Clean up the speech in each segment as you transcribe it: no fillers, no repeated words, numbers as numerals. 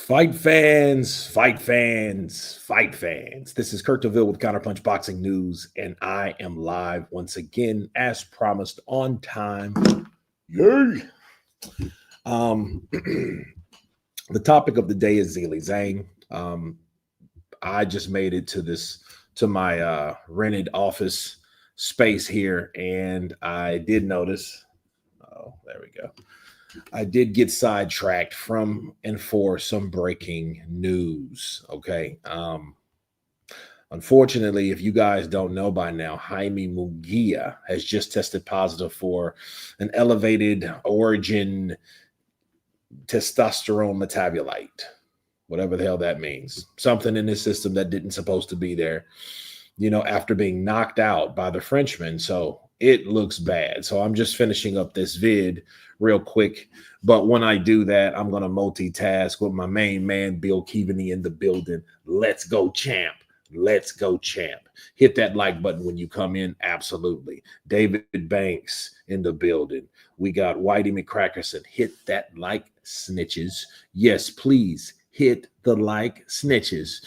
Fight fans, fight fans, fight fans. This is Kurt DeVille with Counterpunch Boxing News, and I am live once again, as promised, on time. Yay! The topic of the day is Zhilei Zhang. I just made it to my rented office space here, and I did notice. Oh, there we go. I did get sidetracked from and for some breaking news. Okay. Unfortunately, if you guys don't know by now, Jaime Munguia has just tested positive for an elevated origin testosterone metabolite, whatever the hell that means. Something in his system that didn't supposed to be there, after being knocked out by the Frenchman. So it looks bad. So I'm just finishing up this vid real quick. But when I do that, I'm going to multitask with my main man, Bill Keaveney, in the building. Let's go, champ. Let's go, champ. Hit that like button when you come in. Absolutely. David Banks in the building. We got Whitey McCrackerson. Hit that like, snitches. Yes, please hit the like, snitches.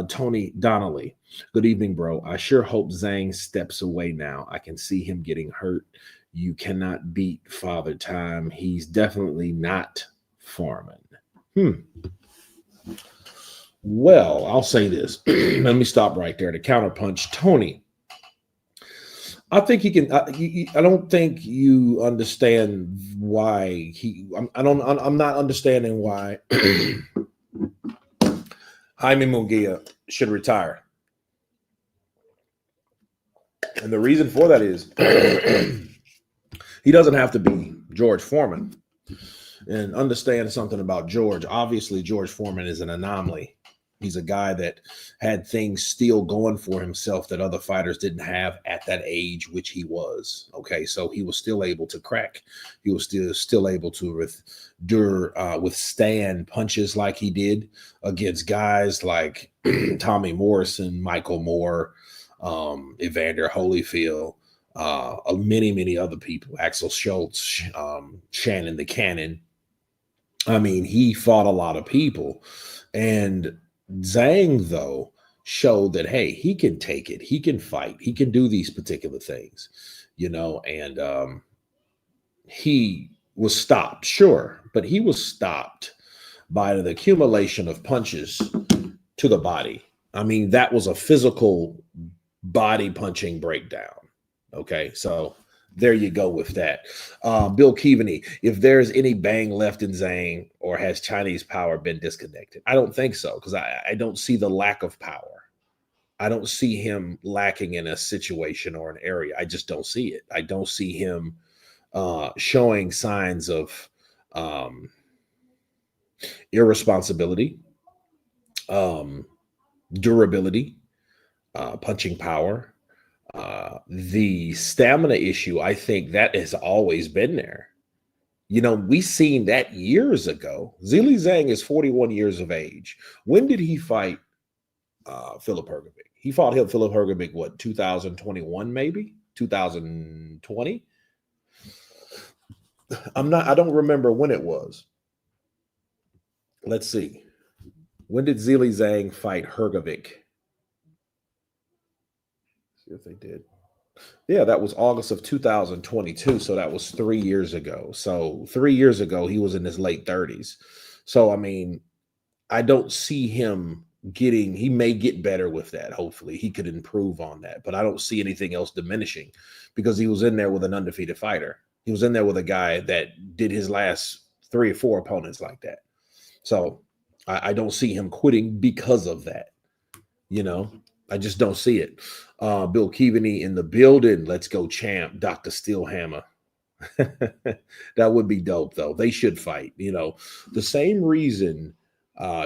Tony Donnelly. Good evening, bro. I sure hope Zhang steps away now. I can see him getting hurt. You cannot beat Father Time. He's definitely not Foreman. Well, I'll say this. Let me stop right there to counterpunch Tony. I think he can. I don't think you understand why I'm not understanding why Jaime Munguia should retire. And the reason for that is he doesn't have to be George Foreman. And understand something about George. Obviously, George Foreman is an anomaly. He's a guy that had things still going for himself that other fighters didn't have at that age, which he was. Okay, so he was still able to crack. He was still able to withstand punches like he did against guys like Tommy Morrison, Michael Moore, Evander Holyfield, many other people, Axel Schultz, Shannon the Cannon. I mean, he fought a lot of people. And Zhang, though, showed that, hey, he can take it. He can fight. He can do these particular things, and he was stopped, sure, but he was stopped by the accumulation of punches to the body. I mean, that was a physical body punching breakdown. Okay, so there you go with that. Bill Keaveney, if there's any bang left in Zhang, or has Chinese power been disconnected? I don't think so, because I don't see the lack of power. I don't see him lacking in a situation or an area. I just don't see it. I don't see him showing signs of irresponsibility, durability, punching power. The stamina issue, I think that has always been there. We seen that years ago. Zhilei Zhang is 41 years of age. When did he fight Philip Hrgovic? He fought Philip Hrgovic, what, 2021 maybe? 2020? I don't remember when it was. Let's see. When did Zhilei Zhang fight Hrgovic? If they did. Yeah, that was August of 2022. So that was 3 years ago. So 3 years ago, he was in his late 30s. So, I mean, I don't see him he may get better with that. Hopefully he could improve on that, but I don't see anything else diminishing, because he was in there with an undefeated fighter. He was in there with a guy that did his last 3 or 4 opponents like that. So I don't see him quitting because of that. I just don't see it. Bill Keaveney in the building. Let's go, champ. Dr. Steelhammer. That would be dope, though. They should fight. The same reason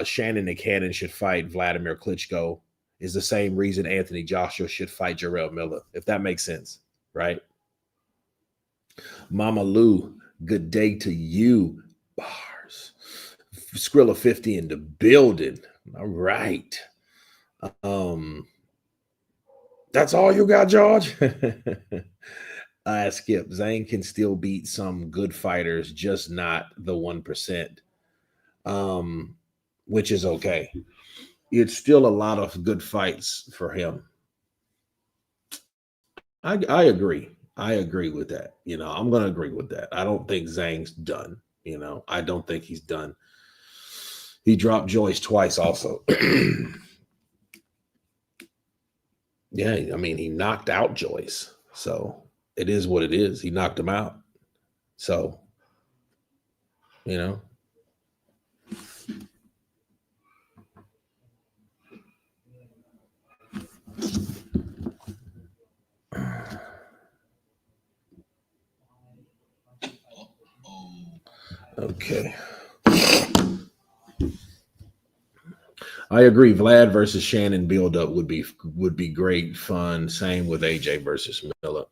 Shannon the Cannon should fight Vladimir Klitschko is the same reason Anthony Joshua should fight Jarrell Miller, if that makes sense, right? Mama Lou, good day to you. Bars. Skrilla 50 in the building. All right. That's all you got, George? Skip. Zhang can still beat some good fighters, just not the 1%. which is okay. It's still a lot of good fights for him. I agree. I agree with that. I'm going to agree with that. I don't think Zhang's done. I don't think he's done. He dropped Joyce twice also. Yeah, I mean, he knocked out Joyce. So it is what it is. He knocked him out. So, you know. Okay. I agree. Vlad versus Shannon build up would be great fun. Same with AJ versus Miller.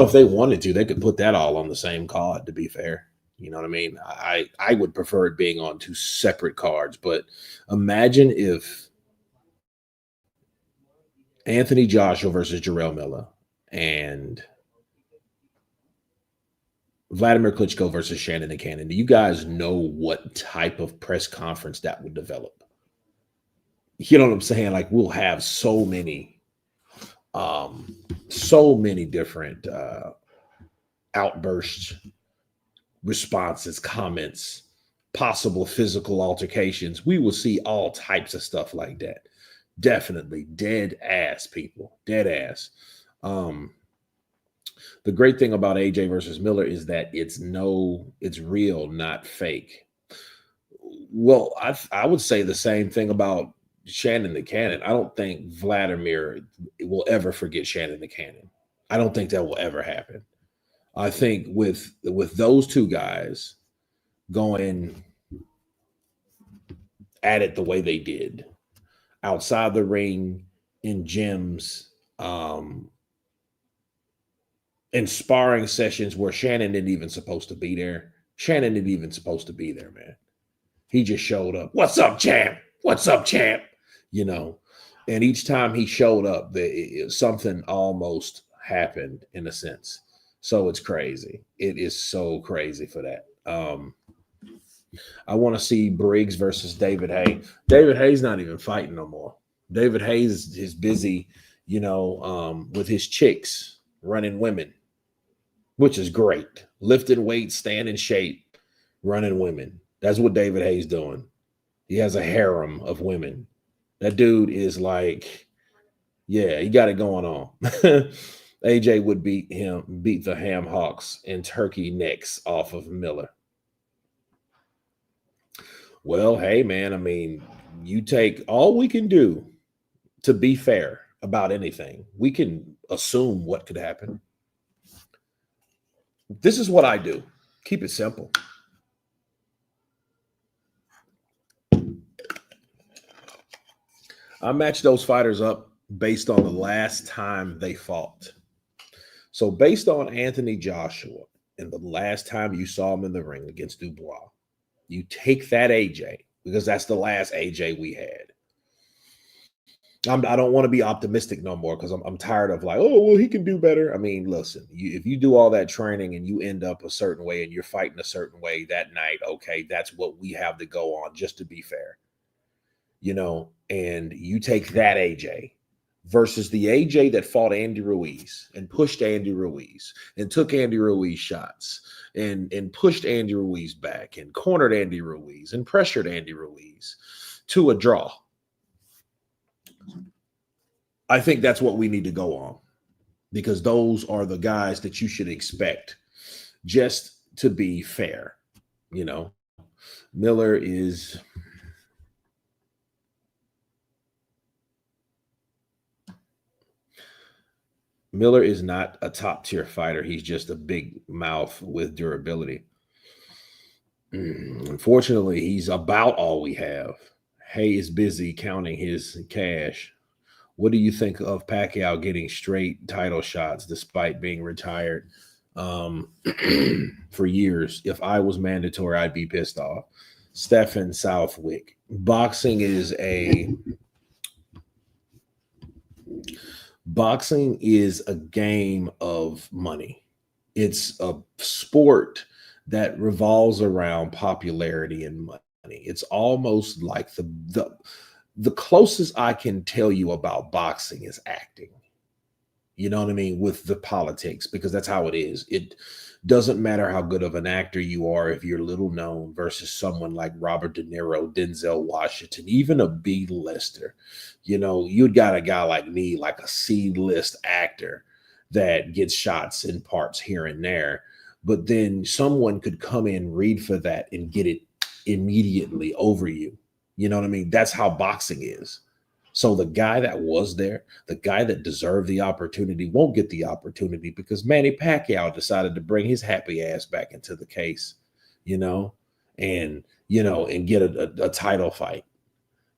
If they wanted to, they could put that all on the same card. To be fair, you know what I mean. I would prefer it being on two separate cards, but imagine if Anthony Joshua versus Jarrell Miller and Vladimir Klitschko versus Shannon the Cannon. Do you guys know what type of press conference that would develop? You know what I'm saying? Like we'll have so many different outbursts, responses, comments, possible physical altercations. We will see all types of stuff like that. Definitely dead ass people, dead ass. The great thing about AJ versus Miller is that it's real, not fake. Well, I would say the same thing about Shannon the Cannon. I don't think Vladimir will ever forget Shannon the Cannon. I don't think that will ever happen. I think with those two guys going at it the way they did outside the ring in gyms, in sparring sessions where Shannon isn't even supposed to be there. Shannon isn't even supposed to be there, man. He just showed up. What's up, champ? What's up, champ? And each time he showed up, something almost happened in a sense. So it's crazy. It is so crazy for that. I want to see Briggs versus David Haye. David Haye's not even fighting no more. David Hayes is busy, with his chicks running women, which is great. Lifting weights, staying in shape, running women. That's what David Haye's doing. He has a harem of women. That dude is like, yeah, he got it going on. AJ would beat the Ham Hocks and turkey necks off of Miller. Well, hey, man, I mean, you take all we can do to be fair about anything. We can assume what could happen. This is what I do. Keep it simple. I match those fighters up based on the last time they fought. So based on Anthony Joshua and the last time you saw him in the ring against Dubois, you take that AJ because that's the last AJ we had. I don't want to be optimistic no more because I'm tired of like, oh, well, he can do better. I mean, listen, if you do all that training and you end up a certain way and you're fighting a certain way that night, okay, that's what we have to go on just to be fair. And you take that AJ versus the AJ that fought Andy Ruiz and pushed Andy Ruiz and took Andy Ruiz shots and pushed Andy Ruiz back and cornered Andy Ruiz and pressured Andy Ruiz to a draw. I think that's what we need to go on because those are the guys that you should expect just to be fair. Miller is not a top tier fighter. He's just a big mouth with durability. Unfortunately, he's about all we have. Haye is busy counting his cash. What do you think of Pacquiao getting straight title shots despite being retired for years? If I was mandatory, I'd be pissed off. Stephen Southwick. Boxing is a game of money. It's a sport that revolves around popularity and money. It's almost like the closest I can tell you about boxing is acting. You know what I mean? With the politics, because that's how it is. It doesn't matter how good of an actor you are if you're little known versus someone like Robert De Niro, Denzel Washington, even a B-lister. You know, you got a guy like me, like a C-list actor that gets shots in parts here and there. But then someone could come in, read for that, and get it immediately over you. You know what I mean? That's how boxing is. So the guy that was there, the guy that deserved the opportunity won't get the opportunity because Manny Pacquiao decided to bring his happy ass back into the case, you know, and get a title fight.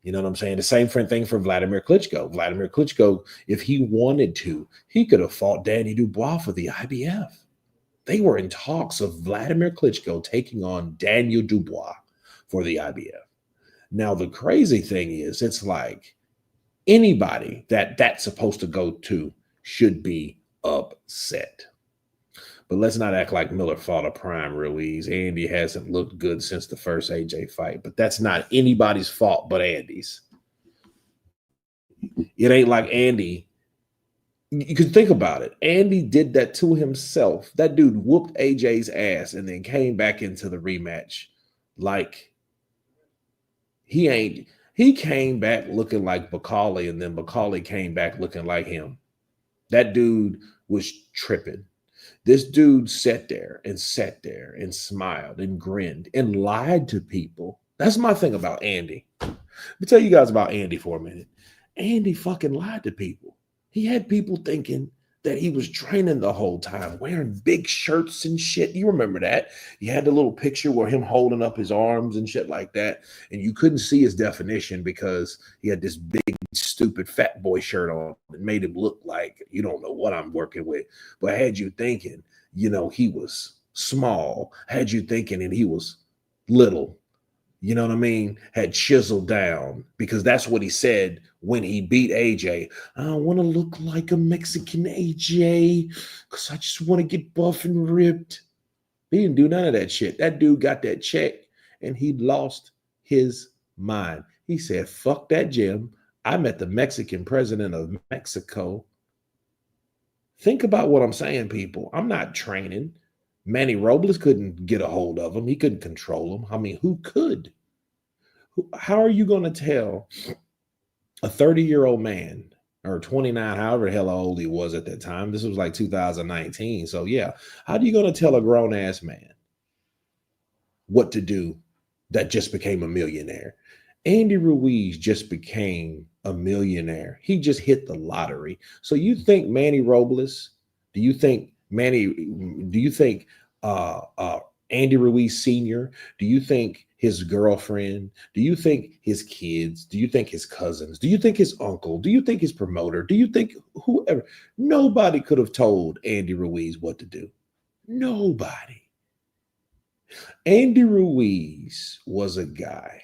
You know what I'm saying? The same thing for Vladimir Klitschko. Vladimir Klitschko, if he wanted to, he could have fought Danny Dubois for the IBF. They were in talks of Vladimir Klitschko taking on Daniel Dubois for the IBF. Now, the crazy thing is, it's like anybody that that's supposed to go to should be upset. But let's not act like Miller fought a prime Ruiz. Andy hasn't looked good since the first AJ fight, but that's not anybody's fault but Andy's. It ain't like Andy. You can think about it. Andy did that to himself. That dude whooped AJ's ass and then came back into the rematch like he came back looking like Bakali, and then Bakali came back looking like him. That dude was tripping. This dude sat there and smiled and grinned and lied to people. That's my thing about Andy. Let me tell you guys about Andy for a minute. Andy fucking lied to people. He had people thinking that he was training the whole time, wearing big shirts and shit. You remember that? You had the little picture where him holding up his arms and shit like that, and you couldn't see his definition because he had this big, stupid fat boy shirt on. It made him look like you don't know what I'm working with. But had you thinking, he was small. Had you thinking, and he was little. You know what I mean? Had chiseled down because that's what he said when he beat AJ. I want to look like a Mexican AJ because I just want to get buff and ripped. He didn't do none of that shit. That dude got that check and he lost his mind. He said, fuck that gym. I met the Mexican president of Mexico. Think about what I'm saying, people. I'm not training. Manny Robles couldn't get a hold of him. He couldn't control him. I mean, who could? How are you going to tell a 30-year-old man or 29, however the hell old he was at that time? This was like 2019. So yeah, how are you going to tell a grown-ass man what to do that just became a millionaire? Andy Ruiz just became a millionaire. He just hit the lottery. So you think Manny Robles, do you think Andy Ruiz Sr., do you think his girlfriend, do you think his kids, do you think his cousins, do you think his uncle, do you think his promoter, do you think whoever, nobody could have told Andy Ruiz what to do. Nobody. Andy Ruiz was a guy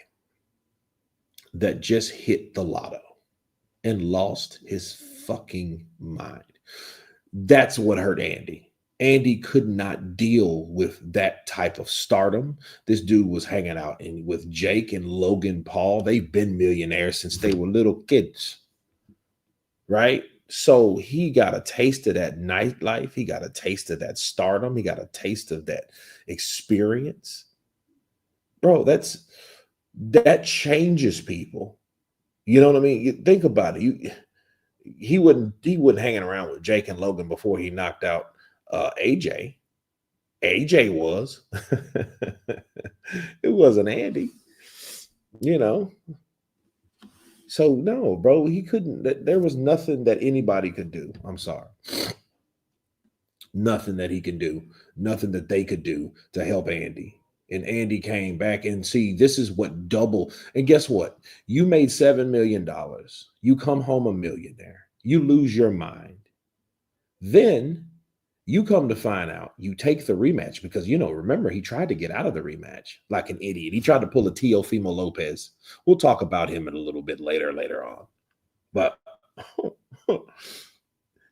that just hit the lotto and lost his fucking mind. That's what hurt Andy. Andy could not deal with that type of stardom. This dude was hanging out with Jake and Logan Paul. They've been millionaires since they were little kids, right? So he got a taste of that nightlife. He got a taste of that stardom. He got a taste of that experience. Bro, that changes people. You know what I mean? You think about it. He wasn't hanging around with Jake and Logan before he knocked out AJ. AJ was. It wasn't Andy. So no, bro, he couldn't. There was nothing that anybody could do. I'm sorry. Nothing that he can do. Nothing that they could do to help Andy. And Andy came back and see, this is what double. And guess what? You made $7 million. You come home a millionaire. You lose your mind. Then you come to find out, you take the rematch because, remember, he tried to get out of the rematch like an idiot. He tried to pull a Teofimo Lopez. We'll talk about him in a little bit later on. But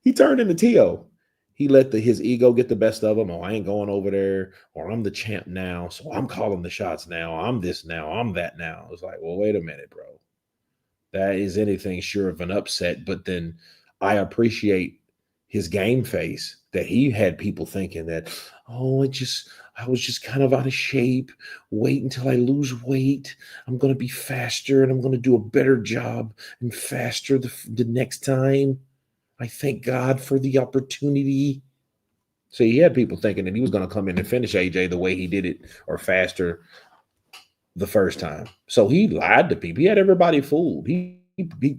he turned into Teo. He let his ego get the best of him. Oh, I ain't going over there, or I'm the champ now, so I'm calling the shots now. I'm this now. I'm that now. It's like, well, wait a minute, bro. That is anything short of an upset. But then I appreciate his game face that he had people thinking that, oh, I was just kind of out of shape. Wait until I lose weight. I'm going to be faster and I'm going to do a better job and faster the next time. I thank God for the opportunity. So he had people thinking that he was going to come in and finish AJ the way he did it or faster the first time. So he lied to people. He had everybody fooled. He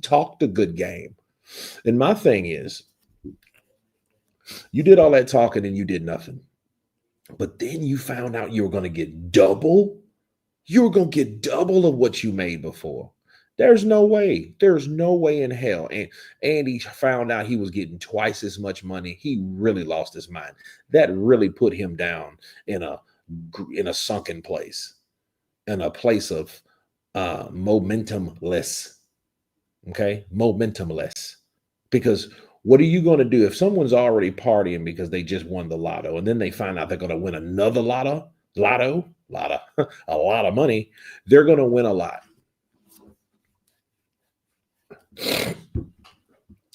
talked a good game. And my thing is, you did all that talking and you did nothing. But then you found out you were going to get double. You were going to get double of what you made before. There's no way. There's no way in hell. And Andy found out he was getting twice as much money. He really lost his mind. That really put him down in a sunken place, in a place of momentumless. Okay, momentumless. Because what are you going to do if someone's already partying because they just won the lotto, and then they find out they're going to win another lotto, a lot of money? They're going to win a lot.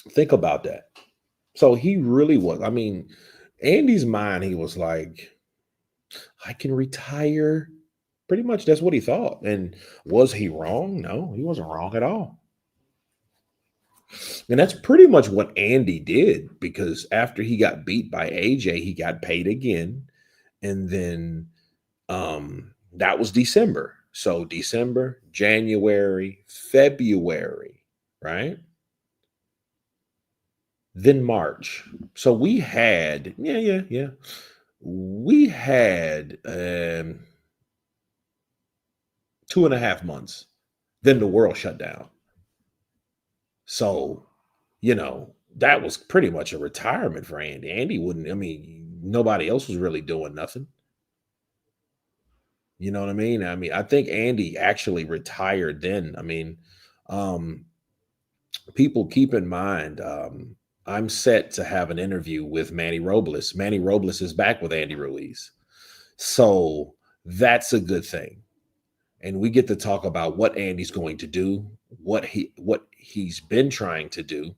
Think about that. So he really was. I mean, Andy's mind, he was like, I can retire. Pretty much that's what he thought. And was he wrong? No, he wasn't wrong at all. And that's pretty much what Andy did, because after he got beat by AJ, he got paid again. And then that was December. So December, January, February, right? Then March. So we had, we had 2.5 months. Then the world shut down. So, that was pretty much a retirement for Andy. Andy wouldn't, I mean, nobody else was really doing nothing. You know what I mean? I mean, I think Andy actually retired then. I mean, people keep in mind, I'm set to have an interview with Manny Robles. Manny Robles is back with Andy Ruiz. So that's a good thing. And we get to talk about what Andy's going to do, what he's been trying to do,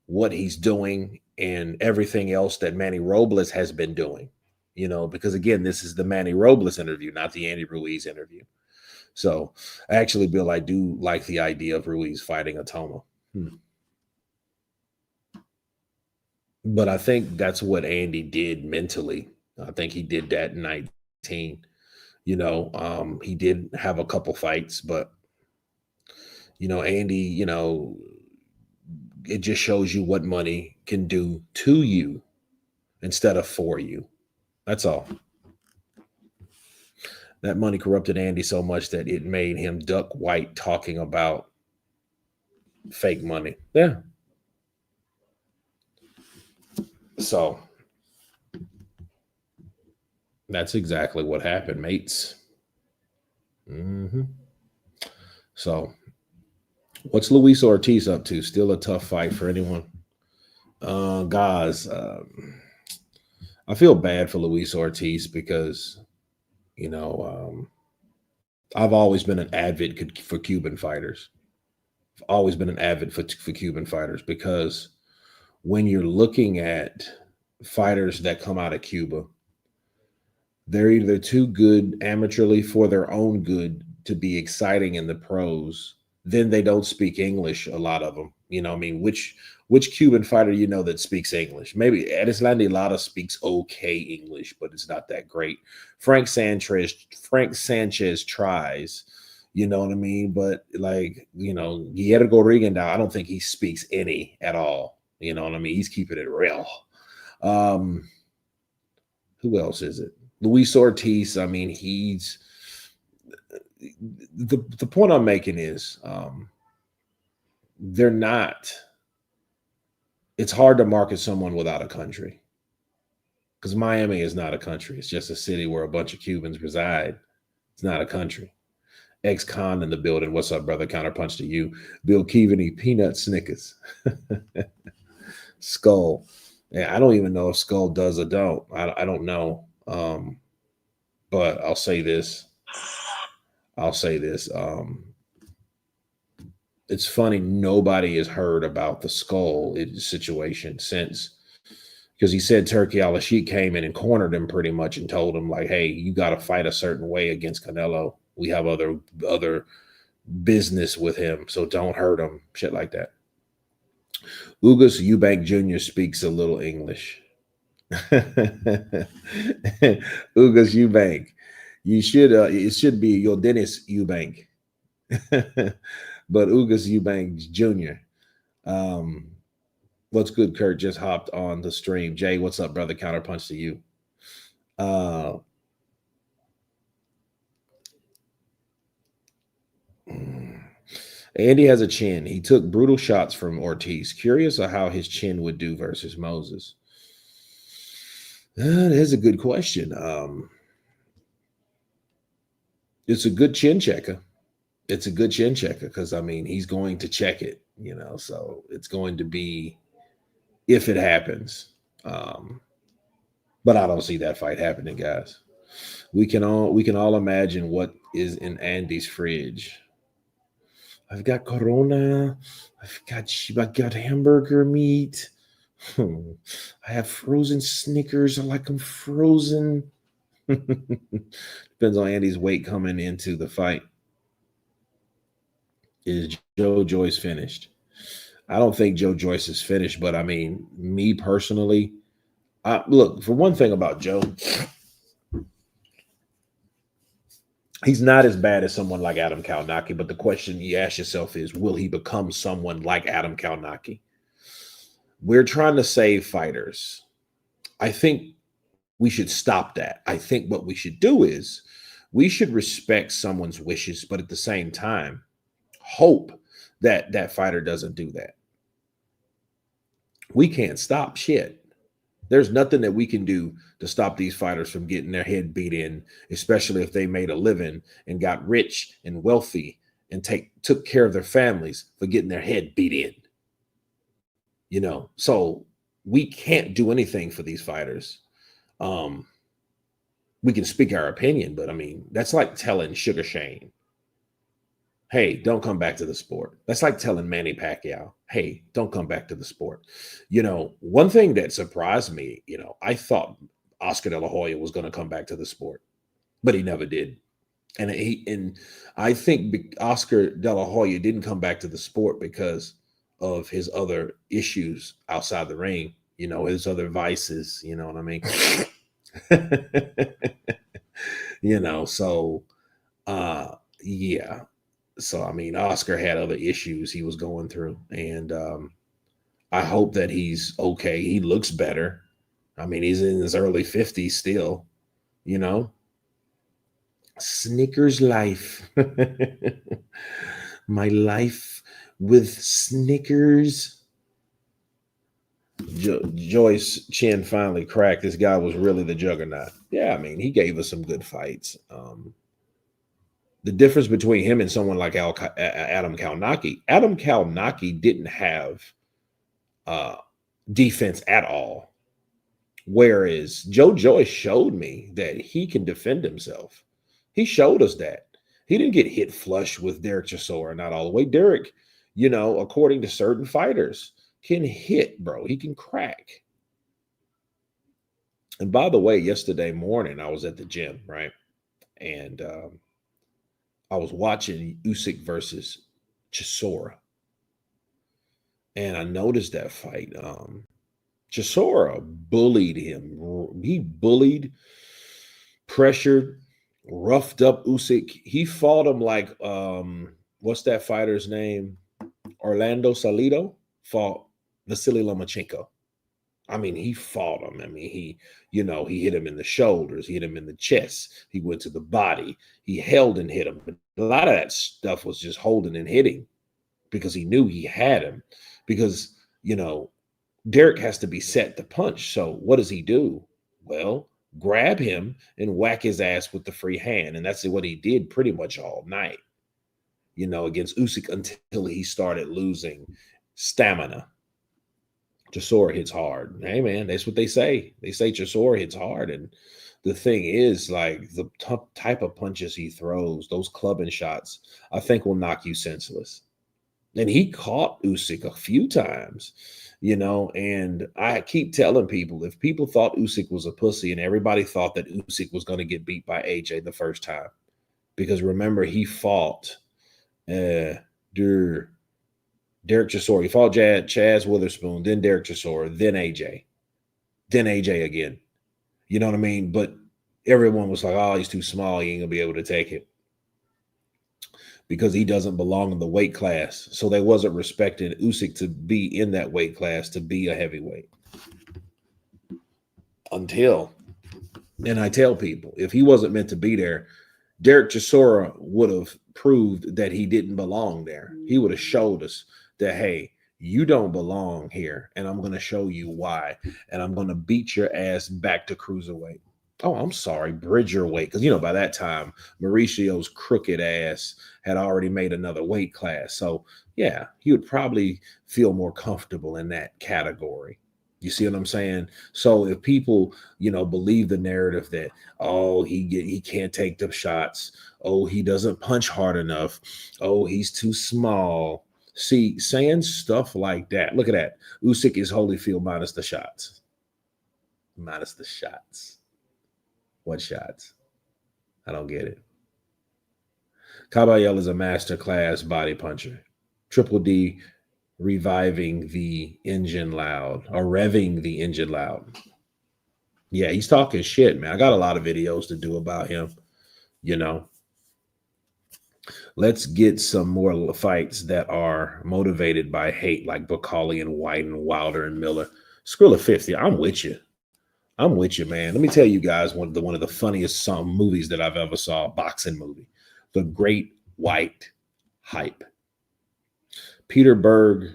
what he's doing, and everything else that Manny Robles has been doing. Because again, this is the Manny Robles interview, not the Andy Ruiz interview. So actually, Bill, I do like the idea of Ruiz fighting Atoma. But I think that's what Andy did mentally. I think he did that in 19. He did have a couple fights, but Andy, it just shows you what money can do to you instead of for you. That's all. That money corrupted Andy so much that it made him duck white talking about fake money. Yeah. So that's exactly what happened, mates. So what's Luis Ortiz up to? Still a tough fight for anyone. Guys, I feel bad for Luis Ortiz because, I've always been an advocate for Cuban fighters. I've always been an advocate for Cuban fighters, because when you're looking at fighters that come out of Cuba, they're either too good amateurly for their own good to be exciting in the pros. Then they don't speak English, a lot of them. I mean, which Cuban fighter that speaks English? Maybe Erislandy Lara speaks okay English, but it's not that great. Frank Sanchez tries, you know what I mean? But Guillermo Rigondeaux, I don't think he speaks any at all. You know what I mean? He's keeping it real. Who else is it? Luis Ortiz. I mean, he's the point I'm making is they're not. It's hard to market someone without a country, because Miami is not a country. It's just a city where a bunch of Cubans reside. It's not a country. Ex-con in the building. What's up, brother? Counterpunch to you. Bill Keaveney, Peanut Snickers. Skull. Yeah, I don't even know if Skull does or don't. I don't know. But I'll say this. I'll say this. It's funny nobody has heard about the Skull situation since, because he said Turkey Al-Ashik came in and cornered him pretty much and told him like, "Hey, you got to fight a certain way against Canelo. We have other business with him, so don't hurt him." Shit like that. Ugas Eubank Jr. speaks a little English. Ugas Eubank. You should it should be your Dennis Eubank. But Ugas Eubank Jr. Um, what's good, Kurt? Just hopped on the stream. Jay, what's up, brother? Counterpunch to you. Uh, Andy has a chin. He took brutal shots from Ortiz. Curious of how his chin would do versus Moses. That's a good question. It's a good chin checker. It's a good chin checker because I mean he's going to check it, so it's going to be if it happens. But I don't see that fight happening, guys. We can all imagine what is in Andy's fridge. I've got Corona. I got hamburger meat. I have frozen Snickers. I like them frozen. Depends on Andy's weight coming into the fight. Is Joe Joyce finished? I don't think Joe Joyce is finished, but I mean, me personally, look, for one thing about Joe, he's not as bad as someone like Adam Kalnaki, but the question you ask yourself is, will he become someone like Adam Kalnaki? We're trying to save fighters. I think we should stop that. I think what we should do is we should respect someone's wishes, but at the same time, hope that that fighter doesn't do that. We can't stop shit. There's nothing that we can do to stop these fighters from getting their head beat in, especially if they made a living and got rich and wealthy and took care of their families for getting their head beat in. So we can't do anything for these fighters. We can speak our opinion, but I mean, that's like telling Sugar Shane, hey, don't come back to the sport. That's like telling Manny Pacquiao, hey, don't come back to the sport. One thing that surprised me, I thought Oscar De La Hoya was going to come back to the sport, but he never did. And I think Oscar De La Hoya didn't come back to the sport because of his other issues outside the ring, his other vices, you know what I mean? So yeah. So I mean, Oscar had other issues he was going through, and I hope that he's okay. He looks better. I mean, he's in his early 50s still, Snickers life. My life with Snickers. Joyce Chin finally cracked. This guy was really the juggernaut. Yeah, I mean, he gave us some good fights. The difference between him and someone like Adam Kalnaki didn't have defense at all. Whereas Joe Joyce showed me that he can defend himself. He showed us that. He didn't get hit flush with Derek Chisora, not all the way. Derek, according to certain fighters, can hit, bro. He can crack. And by the way, yesterday morning, I was at the gym, right? And I was watching Usyk versus Chisora. And I noticed that fight. Chisora bullied him. He bullied, pressured, roughed up Usyk. He fought him like what's that fighter's name? Orlando Salido fought Vasily Lomachenko. I mean, he fought him. I mean, he hit him in the shoulders, he hit him in the chest, he went to the body, he held and hit him. But a lot of that stuff was just holding and hitting because he knew he had him. Because, Derek has to be set to punch. So what does he do? Well, grab him and whack his ass with the free hand. And that's what he did pretty much all night, against Usyk until he started losing stamina. Chisora hits hard. Hey, man, that's what they say. They say Chisora hits hard. And the thing is, like, the type of punches he throws, those clubbing shots, I think will knock you senseless. And he caught Usyk a few times, and I keep telling people, if people thought Usyk was a pussy and everybody thought that Usyk was going to get beat by AJ the first time, because remember, he fought Derek Chisora. He fought Chaz Witherspoon, then Derek Chisora, then AJ again. You know what I mean? But everyone was like, oh, he's too small. He ain't going to be able to take it, because he doesn't belong in the weight class. So they wasn't respecting Usyk to be in that weight class, to be a heavyweight. And I tell people, if he wasn't meant to be there, Derek Chisora would have proved that he didn't belong there. He would have showed us that, hey, you don't belong here, and I'm going to show you why, and I'm going to beat your ass back to cruiserweight. Oh, I'm sorry, Bridgerweight, because, by that time, Mauricio's crooked ass had already made another weight class. So, yeah, he would probably feel more comfortable in that category. You see what I'm saying? So if people, believe the narrative that, oh, he can't take the shots. Oh, he doesn't punch hard enough. Oh, he's too small. See, saying stuff like that. Look at that. Usyk is Holyfield minus the shots. Minus the shots. What shots? I don't get it. Caballero is a masterclass body puncher. Triple D reviving the engine loud, or revving the engine loud. Yeah, he's talking shit, man. I got a lot of videos to do about him, Let's get some more fights that are motivated by hate, like Bakali and White and Wilder and Miller. Skrilla 50, I'm with you. I'm with you, man. Let me tell you guys one of the funniest movies that I've ever saw, a boxing movie, The Great White Hype. Peter Berg,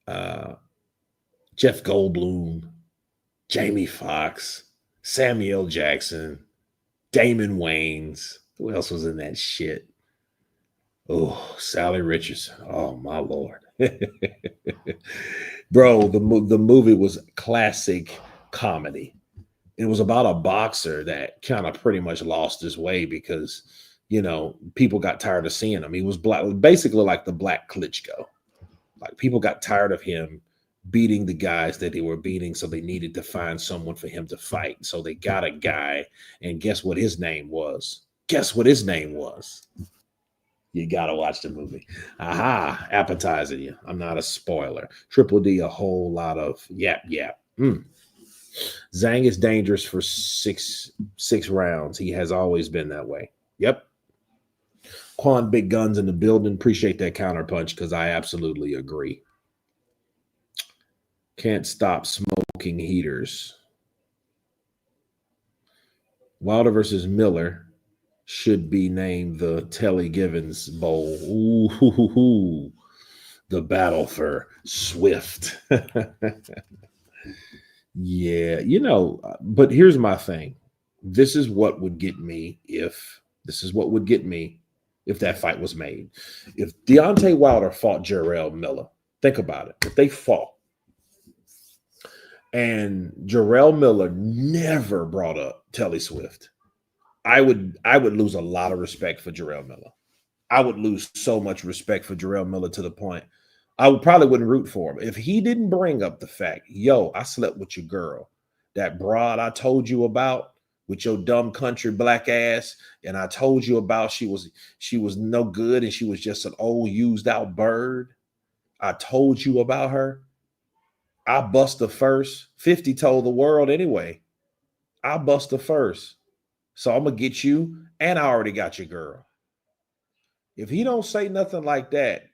Jeff Goldblum, Jamie Foxx, Samuel Jackson, Damon Wayans. Who else was in that shit? Oh, Sally Richardson. Oh, my Lord. Bro, the movie was classic comedy. It was about a boxer that kind of pretty much lost his way because, people got tired of seeing him. He was basically like the Black Klitschko. Like, people got tired of him beating the guys that they were beating, so they needed to find someone for him to fight. So they got a guy, and guess what his name was? You got to watch the movie. Aha, appetizing you. I'm not a spoiler. Triple D, a whole lot of yap. Zhang is dangerous for six rounds. He has always been that way. Yep. Quan Big Guns in the building. Appreciate that counterpunch, because I absolutely agree. Can't stop smoking heaters. Wilder versus Miller should be named the Telly Givens Bowl. Ooh, the battle for Swift. Yeah, but here's my thing. This is what would get me if that fight was made. If Deontay Wilder fought Jarrell Miller, think about it. If they fought and Jarrell Miller never brought up Telly Swift, I would lose a lot of respect for Jarrell Miller. I would lose so much respect for Jarrell Miller to the point I wouldn't root for him. If he didn't bring up the fact, I slept with your girl, that broad I told you about with your dumb country black ass, and I told you about she was no good and she was just an old used out bird. I told you about her. I bust her first. 50 told the world anyway. I bust her first. So I'm going to get you, and I already got your girl. If he don't say nothing like that,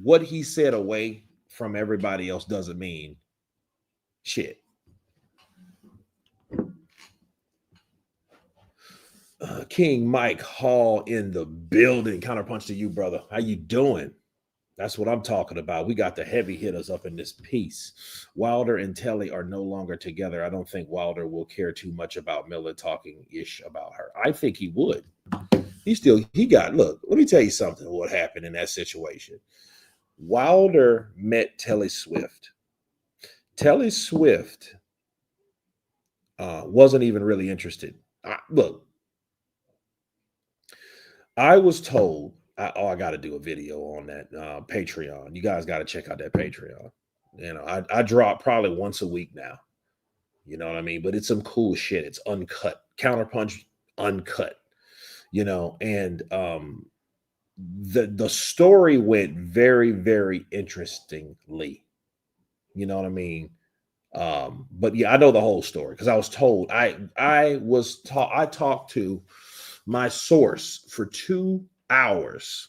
what he said away from everybody else doesn't mean shit. King Mike Hall in the building. Counterpunch to you, brother. How you doing? That's what I'm talking about. We got the heavy hitters up in this piece. Wilder and Telly are no longer together. I don't think Wilder will care too much about Miller talking ish about her. I think he would. Look, let me tell you something what happened in that situation. Wilder met Telly Swift Telly Swift wasn't even really interested. Look, I was told, I got to do a video on that Patreon. You guys got to check out that Patreon. You know, I drop probably once a week now. You know what I mean? But it's some cool shit. It's uncut, counterpunch, uncut. You know, and the story went very, very interestingly. You know what I mean? But yeah, I know the whole story because I was told. I talked to my source for 2 hours.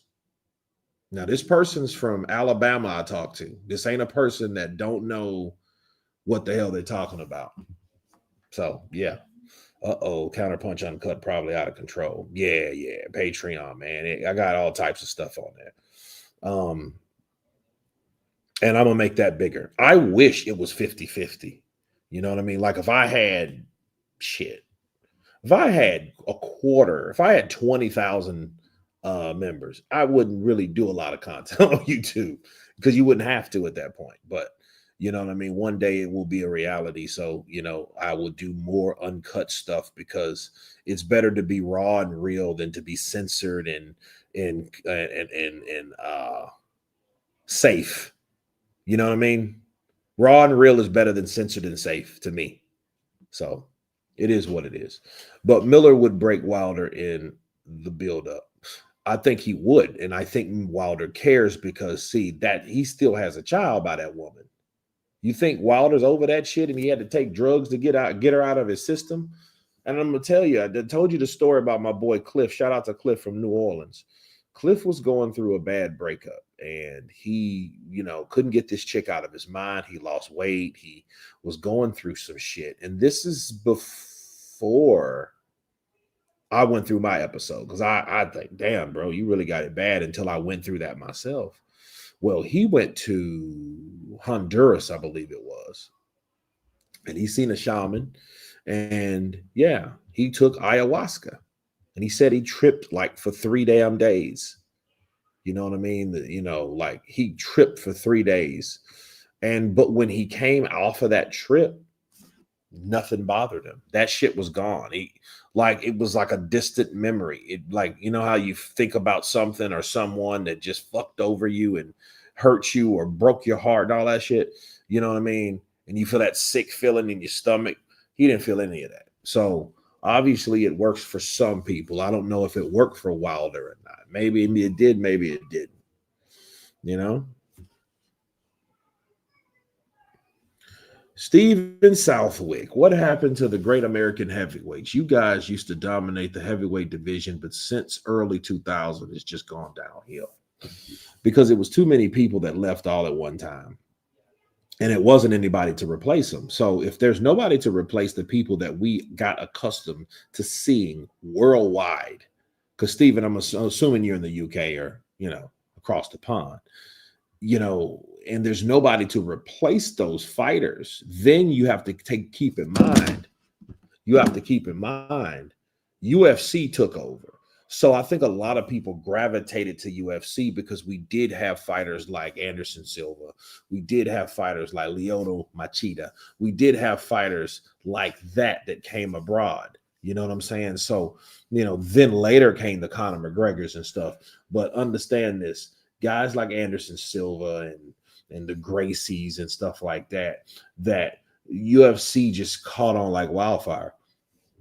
Now, this person's from Alabama. I talked to. This ain't a person that don't know what the hell they're talking about. So yeah. Counterpunch uncut, probably out of control. Yeah, yeah. Patreon, man. I got all types of stuff on there. And I'm gonna make that bigger. I wish it was 50-50. You know what I mean? Like if I had shit, if I had a quarter, if I had 20,000 members, I wouldn't really do a lot of content on YouTube because you wouldn't have to at that point. But you know what I mean? One day it will be a reality. So, you know, I will do more uncut stuff because it's better to be raw and real than to be censored and safe. You know what I mean? Raw and real is better than censored and safe to me. So it is what it is. But Miller would break Wilder in the build-up. I think he would, and I think Wilder cares because see that he still has a child by that woman. You think Wilder's over that shit and he had to take drugs to get her out of his system? And I'm gonna tell you, I told you the story about my boy Cliff. Shout out to Cliff from New Orleans. Cliff was going through a bad breakup and he, you know, couldn't get this chick out of his mind. He lost weight. He was going through some shit. And this is before I went through my episode because I think, damn, bro, you really got it bad until I went through that myself. Well, he went to Honduras, I believe it was, and he seen a shaman, and yeah, he took ayahuasca, and he said he tripped like for 3 damn days. You know what I mean? You know, like he tripped for 3 days, but when he came off of that trip, nothing bothered him. That shit was gone. It was like a distant memory. It like, you know how you think about something or someone that just fucked over you and hurt you or broke your heart and all that shit. You know what I mean? And you feel that sick feeling in your stomach. He didn't feel any of that. So obviously it works for some people. I don't know if it worked for Wilder or not. Maybe it did, maybe it didn't. You know? Steven Southwick, what happened to the great American heavyweights? You guys used to dominate the heavyweight division, but since early 2000, it's just gone downhill because it was too many people that left all at one time. And it wasn't anybody to replace them. So if there's nobody to replace the people that we got accustomed to seeing worldwide, because Steven, I'm assuming you're in the UK or, you know, across the pond, you know, and there's nobody to replace those fighters, then you have to keep in mind, UFC took over. So I think a lot of people gravitated to UFC because we did have fighters like Anderson Silva. We did have fighters like Lyoto Machida. We did have fighters like that came abroad. You know what I'm saying? So, you know, then later came the Conor McGregors and stuff. But understand this, guys like Anderson Silva and the Gracies and stuff like that UFC just caught on like wildfire.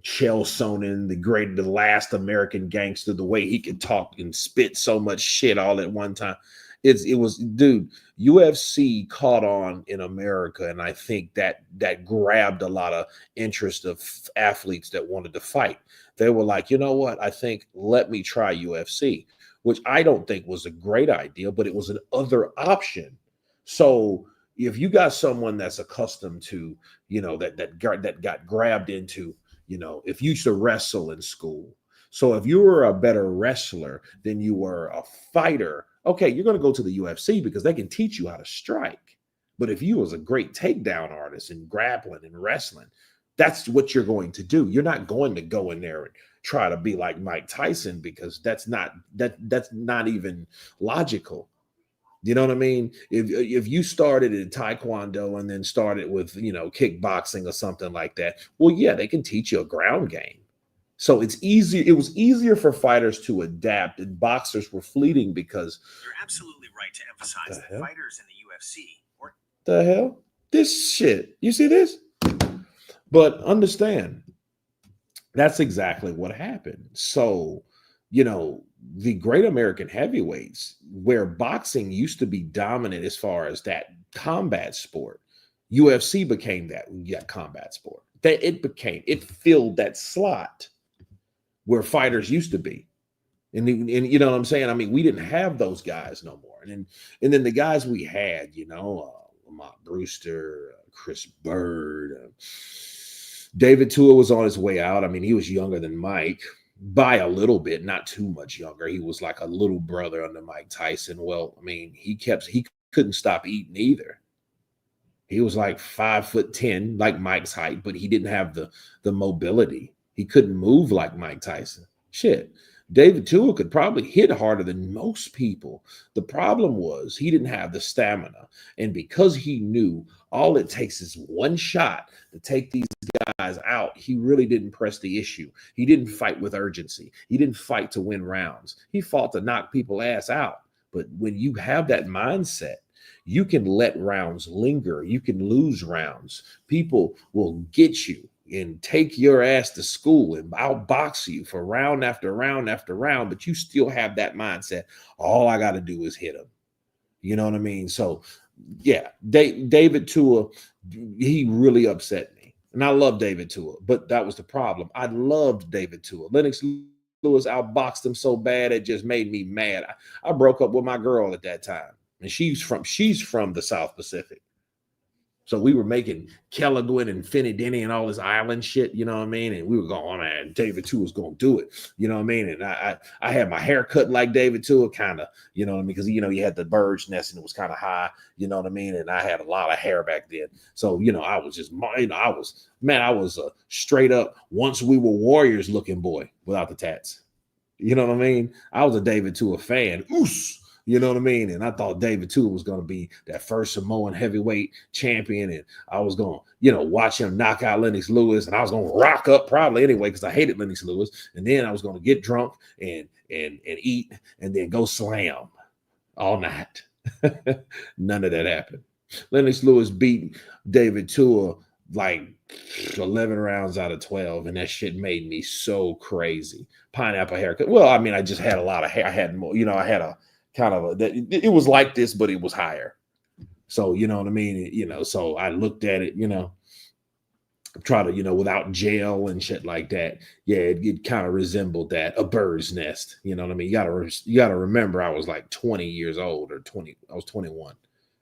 Chael Sonnen, the last American gangster, the way he could talk and spit so much shit all at one time. It was, dude, UFC caught on in America, and I think that grabbed a lot of interest of athletes that wanted to fight. They were like, you know what? I think let me try UFC, which I don't think was a great idea, but it was an other option. So if you got someone that's accustomed to, you know, that got grabbed into, you know, if you used to wrestle in school. So if you were a better wrestler than you were a fighter, okay, you're going to go to the UFC because they can teach you how to strike. But if you was a great takedown artist in grappling and wrestling, that's what you're going to do. You're not going to go in there and try to be like Mike Tyson because that's not even logical. You know what I mean? If you started in taekwondo and then started with, kickboxing or something like that, well, yeah, they can teach you a ground game. So it's easy. It was easier for fighters to adapt, and boxers were fleeting because You're absolutely right to emphasize the that hell, fighters in the UFC or the hell, this shit. You see this? But understand, that's exactly what happened. So, the great American heavyweights, where boxing used to be dominant as far as that combat sport, UFC became that, yeah, combat sport. That it filled that slot where fighters used to be. And you know what I'm saying? I mean, we didn't have those guys no more. And then the guys we had, Lamont Brewster, Chris Bird, David Tua was on his way out. I mean, he was younger than Mike by a little bit, not too much younger. He was like a little brother under Mike Tyson. Well, I mean, he couldn't stop eating either. He was like 5'10", like Mike's height, but he didn't have the mobility. He couldn't move like Mike Tyson. Shit. David Tua could probably hit harder than most people. The problem was he didn't have the stamina. And because he knew all it takes is one shot to take these guys out, he really didn't press the issue. He didn't fight with urgency. He didn't fight to win rounds. He fought to knock people ass out. But when you have that mindset, you can let rounds linger. You can lose rounds. People will get you and take your ass to school and outbox you for round after round after round, but you still have that mindset. All I got to do is hit him. You know what I mean? So, yeah, David Tua, he really upset me. And I love David Tua, but that was the problem. I loved David Tua. Lennox Lewis outboxed him so bad it just made me mad. I broke up with my girl at that time, and she's from the South Pacific. So we were making Kelagwin and Finney Denny and all this island shit, you know what I mean? And we were going, oh man, David Tua was going to do it, you know what I mean? And I had my hair cut like David Tua, kind of, you know what I mean? Because, he had the bird's nest and it was kind of high, you know what I mean? And I had a lot of hair back then. So, I was just, I was a straight up, once we were warriors looking boy without the tats. You know what I mean? I was a David Tua fan. Oos! You know what I mean? And I thought David Tua was going to be that first Samoan heavyweight champion. And I was going to, watch him knock out Lennox Lewis. And I was going to rock up probably anyway because I hated Lennox Lewis. And then I was going to get drunk and eat and then go slam all night. None of that happened. Lennox Lewis beat David Tua like 11 rounds out of 12, and that shit made me so crazy. Pineapple haircut. Well, I mean, I just had a lot of hair. I had more, I had a kind of it was like this, but it was higher. So, you know what I mean? So I looked at it, try to, without gel and shit like that. Yeah, it kind of resembled that, a bird's nest. You know what I mean? You gotta remember I was like 20 years old or 20, I was 21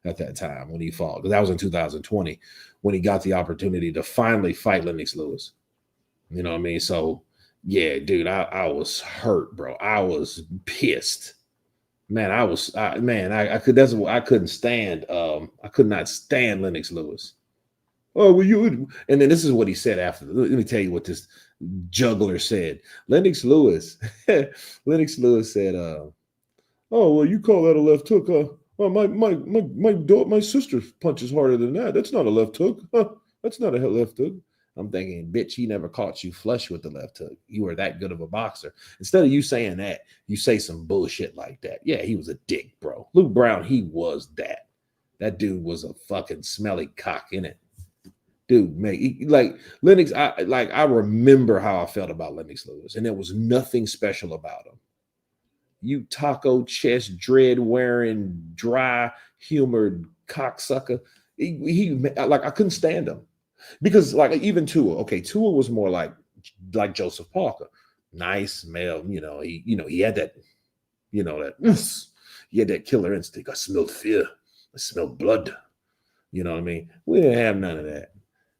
at that time when he fought. Because that was in 2020 when he got the opportunity to finally fight Lennox Lewis. You know what I mean? So yeah, dude, I was hurt, bro. I was pissed. Man, I couldn't stand. I could not stand Lennox Lewis. Oh, well, and then this is what he said after. Let me tell you what this juggler said. Lennox Lewis, Lennox Lewis said, "Oh, well, you call that a left hook, huh? Oh, my sister punches harder than that. That's not a left hook. Huh? That's not a left hook." I'm thinking, bitch, he never caught you flush with the left hook. You were that good of a boxer. Instead of you saying that, you say some bullshit like that. Yeah, he was a dick, bro. Luke Brown, he was that. That dude was a fucking smelly cock in it. Dude, man, like Lennox, I remember how I felt about Lennox Lewis, and there was nothing special about him. You taco chest, dread wearing, dry humored cocksucker. He like, I couldn't stand him because like even Tua, okay, Tua was more like Joseph Parker, nice male. He had that, he had that killer instinct. I smelled fear. I smelled blood. You know what I mean? We didn't have none of that.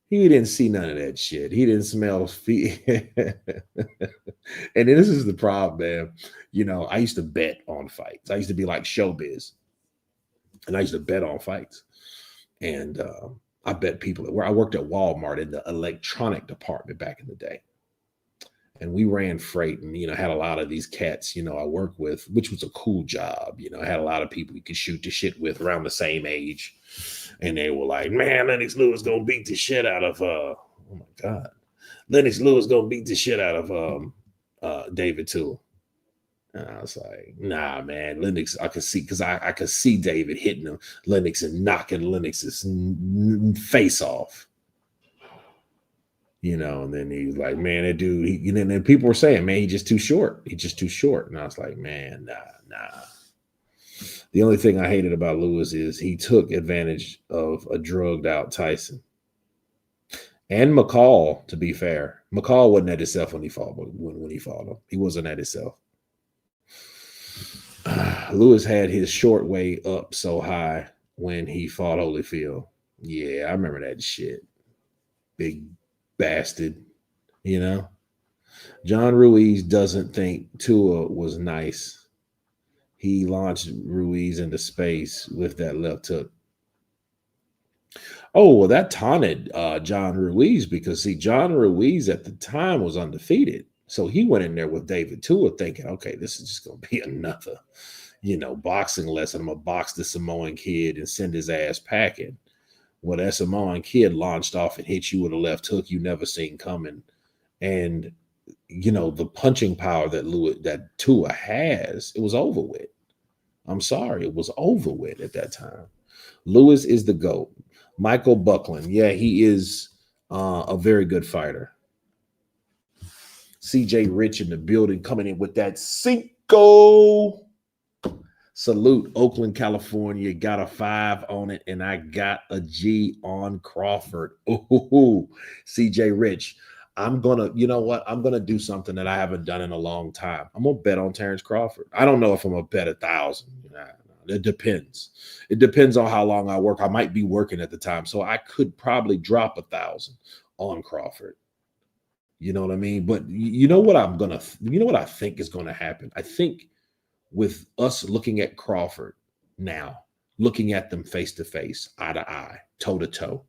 He didn't see none of that shit. He didn't smell feet. And this is the problem, man. I used to bet on fights. I used to be like showbiz, and I used to bet on fights. And I bet people where I worked at Walmart in the electronic department back in the day. and we ran freight, and had a lot of these cats I work with, which was a cool job. I had a lot of people you could shoot the shit with around the same age, and they were like, man, Lennox Lewis gonna beat the shit out of oh my god, Lennox Lewis gonna beat the shit out of David too. And I was like, nah, man, Lennox, I could see, because I could see David hitting him, Lennox, and knocking Lennox's face off. And then he was like, man, that dude, and then people were saying, man, he's just too short. He's just too short. And I was like, man, nah. The only thing I hated about Lewis is he took advantage of a drugged out Tyson. And McCall, to be fair. McCall wasn't at himself when he fought him. He wasn't at himself. Lewis had his short way up so high when he fought Holyfield. Yeah, I remember that shit. Big bastard, John Ruiz doesn't think Tua was nice. He launched Ruiz into space with that left hook. Oh, well, that taunted John Ruiz, because see, John Ruiz at the time was undefeated. So he went in there with David Tua thinking, okay, this is just going to be another, boxing lesson. I'm going to box the Samoan kid and send his ass packing. Well, that Samoan kid launched off and hit you with a left hook you never seen coming. And, the punching power that Tua has, it was over with. I'm sorry, it was over with at that time. Lewis is the GOAT. Michael Buckland, yeah, he is a very good fighter. CJ Rich in the building, coming in with that Cinco. Salute, Oakland, California. Got a 5 on it, and I got a G on Crawford. Ooh, CJ Rich. I'm going to do something that I haven't done in a long time. I'm going to bet on Terrence Crawford. I don't know if I'm going to bet 1,000. It depends. It depends on how long I work. I might be working at the time, so I could probably drop 1,000 on Crawford. You know what I mean? But you know what I think is going to happen? I think with us looking at Crawford now, looking at them face to face, eye to eye, toe to toe,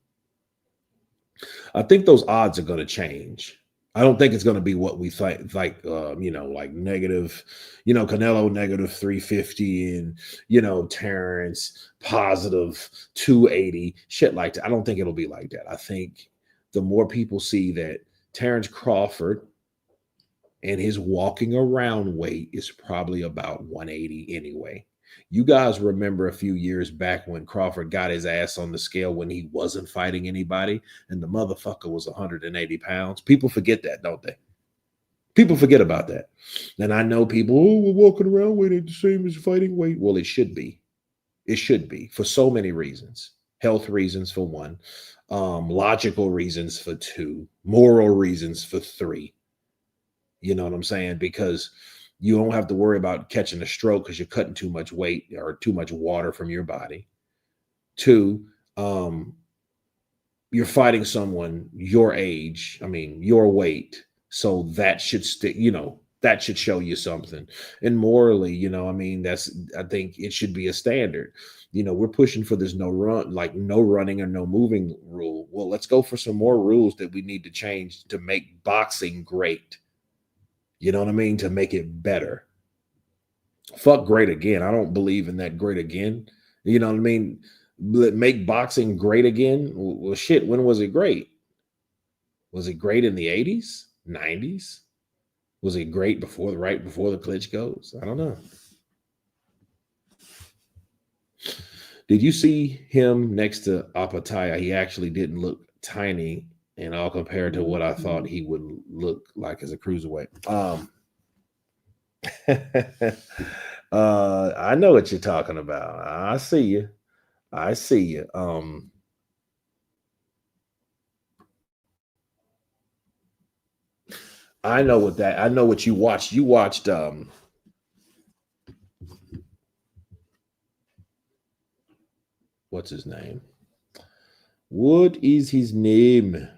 I think those odds are going to change. I don't think it's going to be what we think, like negative, Canelo negative 350 and, Terrence positive 280, shit like that. I don't think it'll be like that. I think the more people see that Terrence Crawford and his walking around weight is probably about 180 anyway. You guys remember a few years back when Crawford got his ass on the scale when he wasn't fighting anybody, and the motherfucker was 180 pounds. People forget that, don't they? People forget about that. And I know people, we're walking around weight ain't the same as fighting weight. Well, it should be. It should be for so many reasons. Health reasons for one, logical reasons for two, moral reasons for three. You know what I'm saying? Because you don't have to worry about catching a stroke because you're cutting too much weight or too much water from your body. Two, you're fighting someone your age, your weight. So that should stick, that should show you something. And morally, I think it should be a standard. We're pushing for this no running or no moving rule. Well, let's go for some more rules that we need to change to make boxing great. You know what I mean? To make it better. Fuck great again. I don't believe in that great again. You know what I mean? Make boxing great again. Well, shit, when was it great? Was it great in the 80s, 90s? Was it great right before the Klitschko's? I don't know. Did you see him next to Apataya? He actually didn't look tiny, and all compared to what I thought he would look like as a cruiserweight. I know what you're talking about. I see you. I know what you watched. You watched what's his name? What is his name?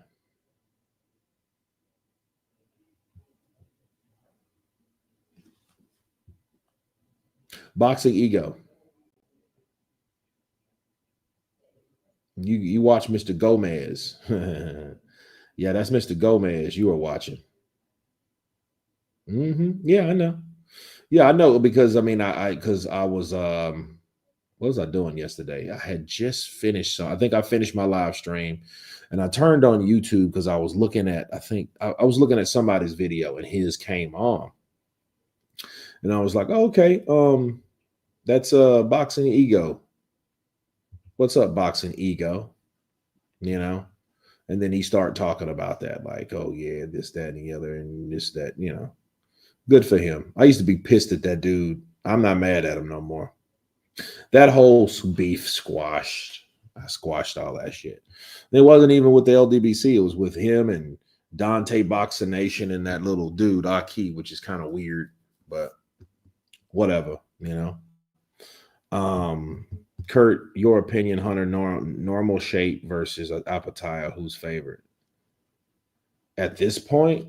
Boxing Ego. You watch Mr. Gomez. Yeah, that's Mr. Gomez you were watching. Yeah, I know. Yeah, I know because I mean, because I was what was I doing yesterday? I had just finished. So I think I finished my live stream, and I turned on YouTube because I was looking at. I think I was looking at somebody's video, and his came on, and I was like, oh, okay, that's boxing ego. What's up, boxing ego? You know. And then he started talking about that, like, oh yeah, this, that, and the other, and this, that, Good for him. I used to be pissed at that dude. I'm not mad at him no more. That whole beef squashed. I squashed all that shit. It wasn't even with the LDBC. It was with him and Dante Boxer Nation and that little dude, Aki, which is kind of weird, but whatever. Um, Kurt, your opinion, Hunter, normal shape versus Apataya, who's favorite? At this point,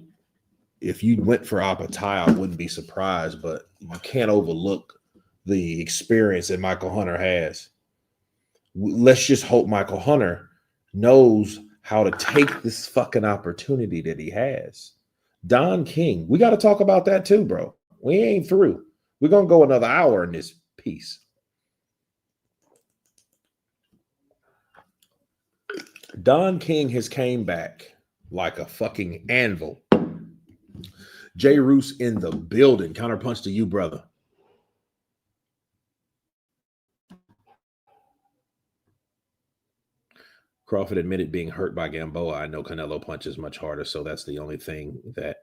if you went for Apataya, I wouldn't be surprised, but you can't overlook the experience that Michael Hunter has. Let's just hope Michael Hunter knows how to take this fucking opportunity that he has. Don King, we got to talk about that too, bro. We ain't through. We're going to go another hour in this piece. Don King has came back like a fucking anvil. Jay Roos in the building. Counterpunch to you, brother. Crawford admitted being hurt by Gamboa. I know Canelo punches much harder, so that's the only thing that.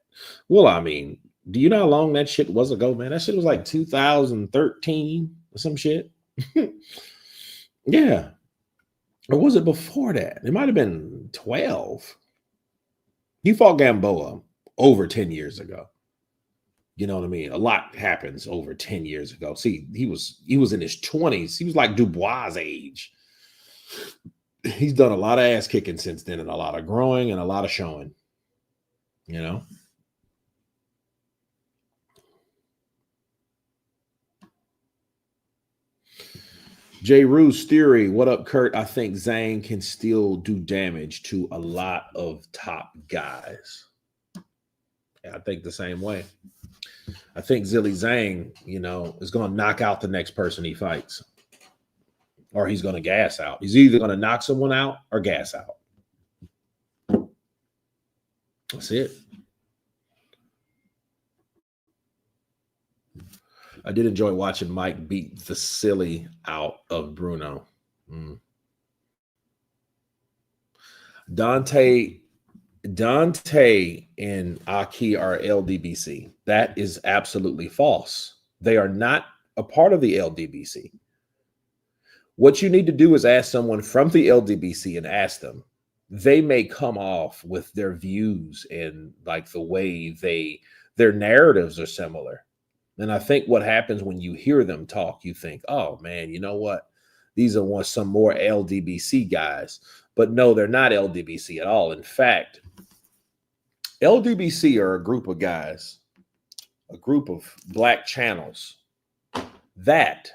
Well, I mean, do you know how long that shit was ago, man? That shit was like 2013 or some shit. Yeah. Or was it before that? It might have been 12. He fought Gamboa over 10 years ago. You know what I mean? A lot happens over 10 years ago. See, he was in his 20s. He was like Dubois' age. He's done a lot of ass kicking since then, and a lot of growing and a lot of showing. Jay Roos theory. What up, Kurt? I think Zhang can still do damage to a lot of top guys. Yeah, I think the same way. I think Zhilei Zhang, is going to knock out the next person he fights. Or he's going to gas out. He's either going to knock someone out or gas out. That's it. I did enjoy watching Mike beat the silly out of Bruno. Dante and Aki are LDBC. That is absolutely false. They are not a part of the LDBC. What you need to do is ask someone from the LDBC and ask them. They may come off with their views and like the way their narratives are similar. And I think what happens when you hear them talk, you think, oh man, you know what? These are some more LDBC guys. But no, they're not LDBC at all. In fact, LDBC are a group of guys, a group of black channels that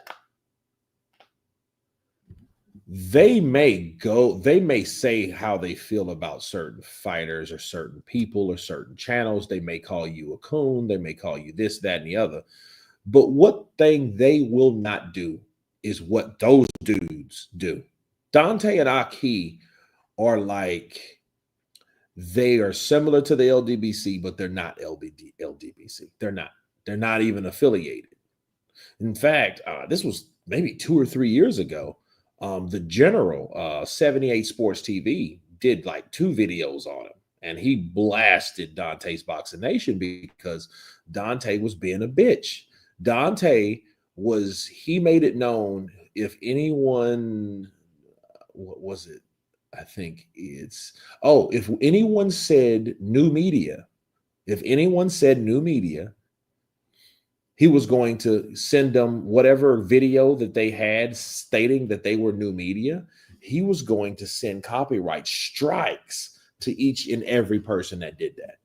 they may say how they feel about certain fighters or certain people or certain channels. They may call you a coon. They may call you this, that, and the other. But what thing they will not do is what those dudes do. Dante and Aki are like, they are similar to the LDBC, but they're not LDBC. They're not even affiliated. In fact, this was maybe 2 or 3 years ago. The General, 78 Sports TV, did like 2 videos on him, and he blasted Dante's Boxing Nation because Dante was being a bitch. He made it known if anyone, what was it? I think if anyone said new media, he was going to send them whatever video that they had stating that they were new media. He was going to send copyright strikes to each and every person that did that.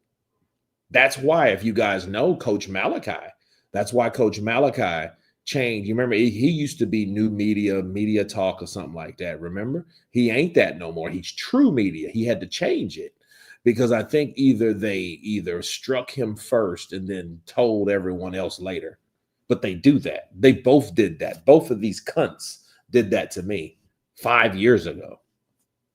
That's why, if you guys know Coach Malachi, that's why Coach Malachi changed. You remember, he used to be new media talk or something like that. Remember? He ain't that no more. He's true media. He had to change it. because I think they struck him first and then told everyone else later. But they do that. They both did that. Both of these cunts did that to me 5 years ago.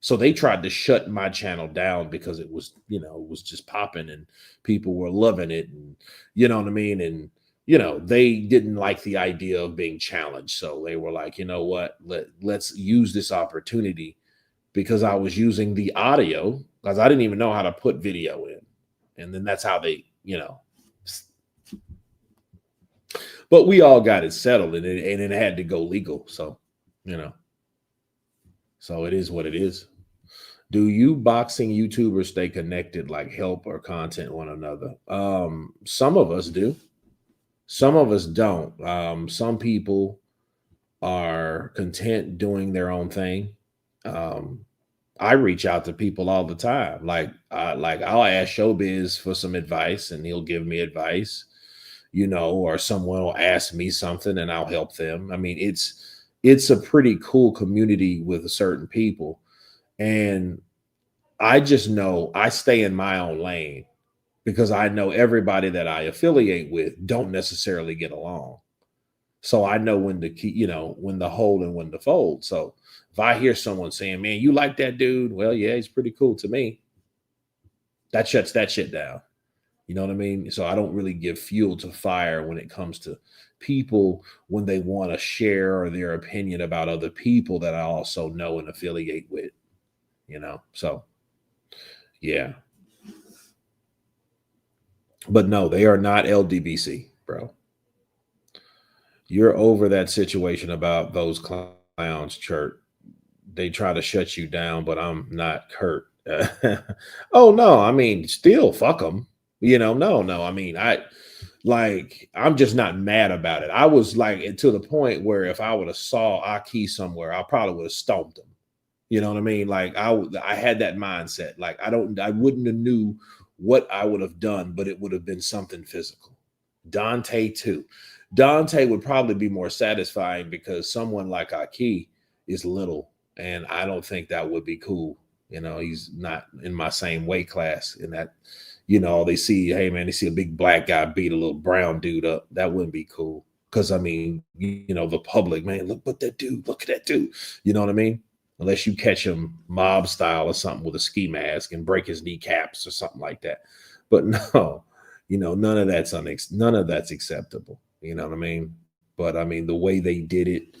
So they tried to shut my channel down because it was, it was just popping and people were loving it. And you know what I mean? And, they didn't like the idea of being challenged. So they were like, you know what? Let's use this opportunity, because I was using the audio because I didn't even know how to put video in. And then that's how they, but we all got it settled, and it had to go legal. So, so it is what it is. Do you boxing YouTubers stay connected, like help or content one another? Some of us do. Some of us don't. Some people are content doing their own thing. Um, I reach out to people all the time. Like I'll ask Showbiz for some advice, and he'll give me advice, or someone will ask me something, and I'll help them. I mean, it's a pretty cool community with certain people, and I just know I stay in my own lane because I know everybody that I affiliate with don't necessarily get along. So I know when to keep, when to hold and when to fold. So if I hear someone saying, "Man, you like that dude?" Well, yeah, he's pretty cool to me. That shuts that shit down. You know what I mean? So I don't really give fuel to fire when it comes to people when they want to share their opinion about other people that I also know and affiliate with, So yeah. But no, they are not LDBC, bro. You're over that situation about those clowns, Chert. They try to shut you down, but I'm not Kurt. Oh no, I mean, still fuck them. No. I mean, I'm just not mad about it. I was like to the point where if I would have saw Aki somewhere, I probably would have stomped him. You know what I mean? Like I had that mindset. Like I wouldn't have knew what I would have done, but it would have been something physical. Dante too. Dante would probably be more satisfying because someone like Aki is little, and I don't think that would be cool. He's not in my same weight class. In that, they see, hey man, they see a big black guy beat a little brown dude up. That wouldn't be cool. Because I mean, the public, man, look at that dude. You know what I mean? Unless you catch him mob style or something with a ski mask and break his kneecaps or something like that. But no, none of that's acceptable. You know what I mean? But I mean, the way they did it,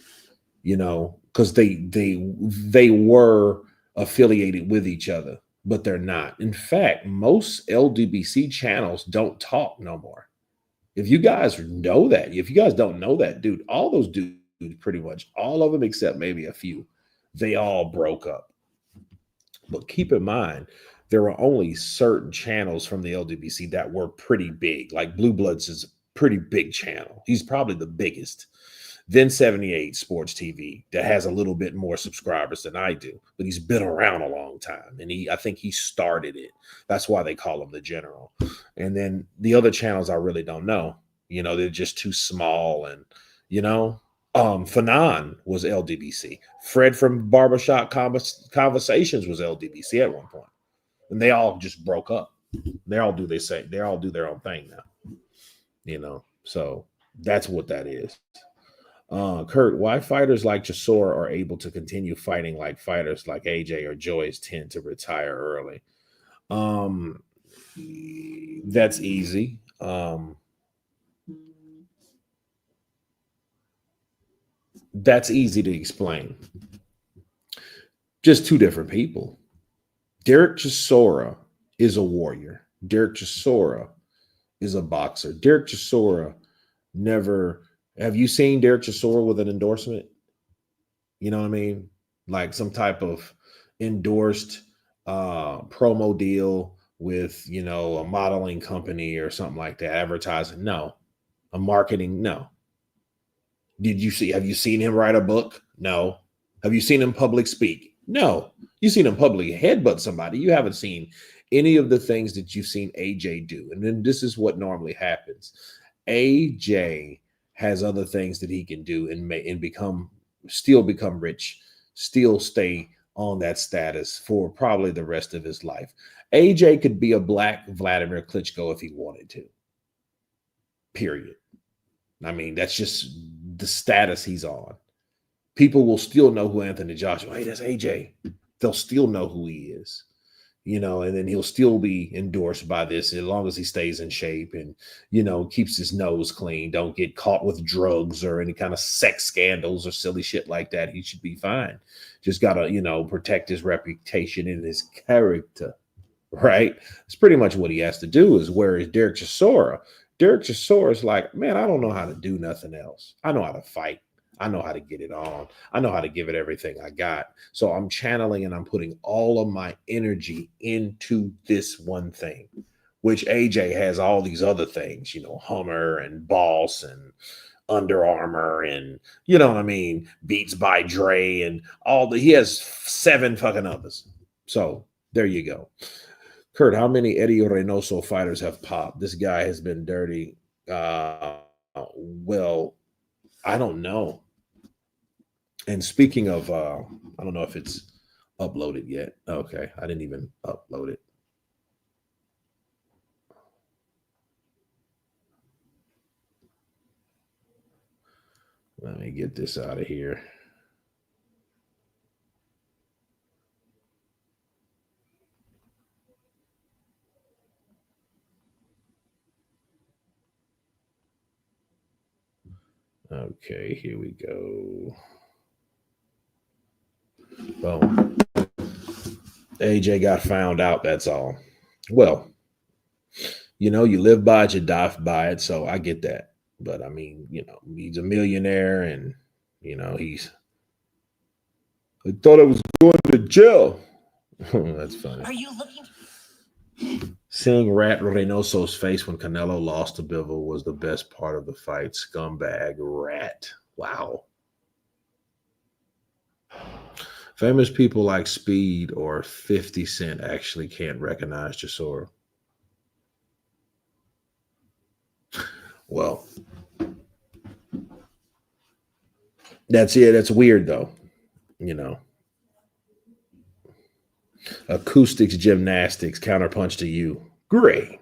because they were affiliated with each other, but they're not. In fact, most LDBC channels don't talk no more. If you guys know that, if you guys don't know that, dude, all those dudes, pretty much all of them except maybe a few, they all broke up. But keep in mind, there were only certain channels from the LDBC that were pretty big. Like Blue Bloods is a pretty big channel. He's probably the biggest. Then 78 Sports TV that has a little bit more subscribers than I do, but he's been around a long time. And I think he started it. That's why they call him the General. And then the other channels I really don't know. They're just too small. And, Fanon was LDBC. Fred from Barbershop Conversations was LDBC at one point. And they all just broke up. They all do their own thing now. So that's what that is. Kurt, why fighters like Chisora are able to continue fighting like fighters like AJ or Joyce tend to retire early? That's easy. That's easy to explain. Just two different people. Derek Chisora is a warrior. Derek Chisora is a boxer. Derek Chisora never. Have you seen Derek Chisora with an endorsement? You know what I mean? Like some type of endorsed promo deal with, a modeling company or something like that, advertising. No. A marketing. No. Have you seen him write a book? No. Have you seen him public speak? No. You've seen him publicly headbutt somebody. You haven't seen any of the things that you've seen AJ do. And then this is what normally happens. AJ has other things that he can do and still become rich, still stay on that status for probably the rest of his life. AJ could be a black Vladimir Klitschko if he wanted to. Period. I mean, that's just the status he's on. People will still know who Anthony Joshua. Hey, that's AJ. They'll still know who he is, and then he'll still be endorsed by this as long as he stays in shape and, keeps his nose clean, don't get caught with drugs or any kind of sex scandals or silly shit like that. He should be fine. Just got to, protect his reputation and his character, right? It's pretty much what he has to do. Is whereas Derek Chisora is like, man, I don't know how to do nothing else. I know how to fight. I know how to get it on. I know how to give it everything I got. So I'm channeling and I'm putting all of my energy into this one thing, which AJ has all these other things, Hummer and Boss and Under Armour and, what I mean, Beats by Dre and he has 7 fucking others. So there you go. Kurt, how many Eddie Reynoso fighters have popped? This guy has been dirty. Well, I don't know. And speaking of, I don't know if it's uploaded yet. Okay, I didn't even upload it. Let me get this out of here. Okay, here we go. Boom. AJ got found out, that's all. Well, you live by it, you die by it, so I get that. But I mean, he's a millionaire and, I thought I was going to jail. That's funny. Are you looking? Seeing Rat Reynoso's face when Canelo lost to Bivol was the best part of the fight. Scumbag Rat. Wow. Famous people like Speed or 50 Cent actually can't recognize Chisora. Well, that's it. That's weird, though. Acoustics, gymnastics, counterpunch to you. Great.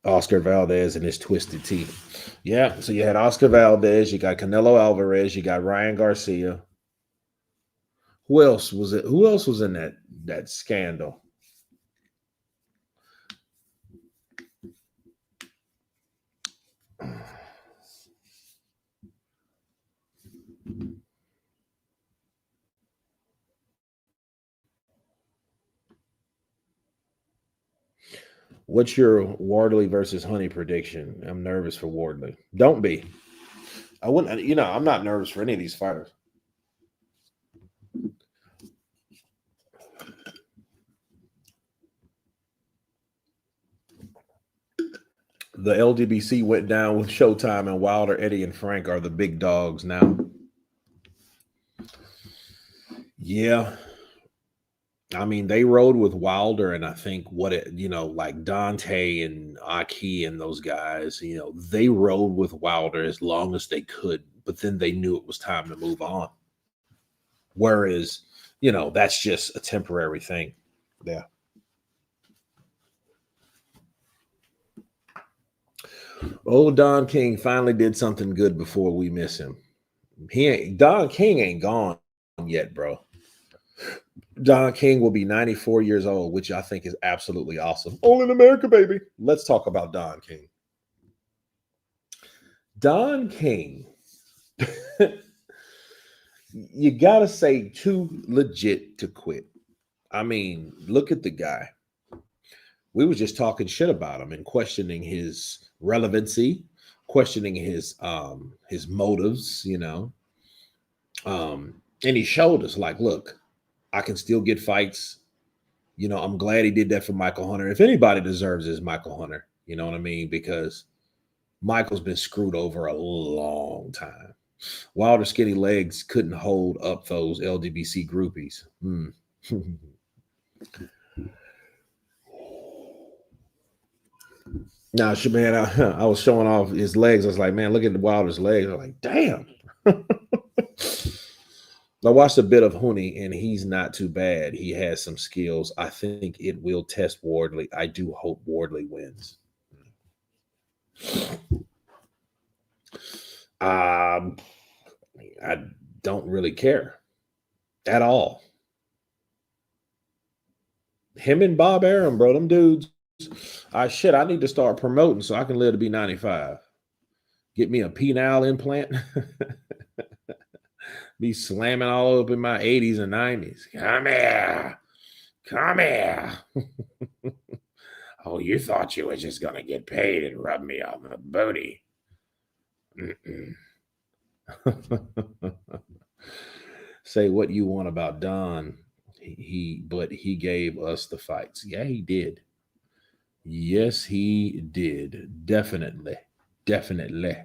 Oscar Valdez and his twisted teeth. Yeah, so you had Oscar Valdez, you got Canelo Alvarez, you got Ryan Garcia. Who else was it? Who else was in that scandal? What's your Wardley versus Honey prediction? I'm nervous for Wardley. Don't be. I wouldn't, I'm not nervous for any of these fighters. The LDBC went down with Showtime, and Wilder, Eddie, and Frank are the big dogs now. Yeah. I mean, they rode with Wilder, and I think like Dante and Aki and those guys, they rode with Wilder as long as they could, but then they knew it was time to move on. Whereas, that's just a temporary thing. Yeah. Old Don King finally did something good before we miss him. Don King ain't gone yet, bro. Don King will be 94 years old, which I think is absolutely awesome. All in America, baby. Let's talk about Don King. Don King, you got to say too legit to quit. I mean, look at the guy. We were just talking shit about him and questioning his relevancy, questioning his motives, and he showed us like, look, I can still get fights. I'm glad he did that for Michael Hunter. If anybody deserves it, it's Michael Hunter. You know what I mean? Because Michael's been screwed over a long time. Wilder's skinny legs couldn't hold up those LDBC groupies. Now, man, I was showing off his legs. I was like, man, look at the Wilder's legs. I was like, damn. I watched a bit of Huni, and he's not too bad. He has some skills. I think it will test Wardley. I do hope Wardley wins. I don't really care at all. Him and Bob Arum, bro, them dudes. I need to start promoting so I can live to be 95. Get me a penile implant. Be slamming all up in my 80s and 90s. Come here. Come here. Oh, you thought you were just going to get paid and rub me on the booty. Say what you want about Don. But he gave us the fights. Yeah, he did. Yes, he did. Definitely. Definitely.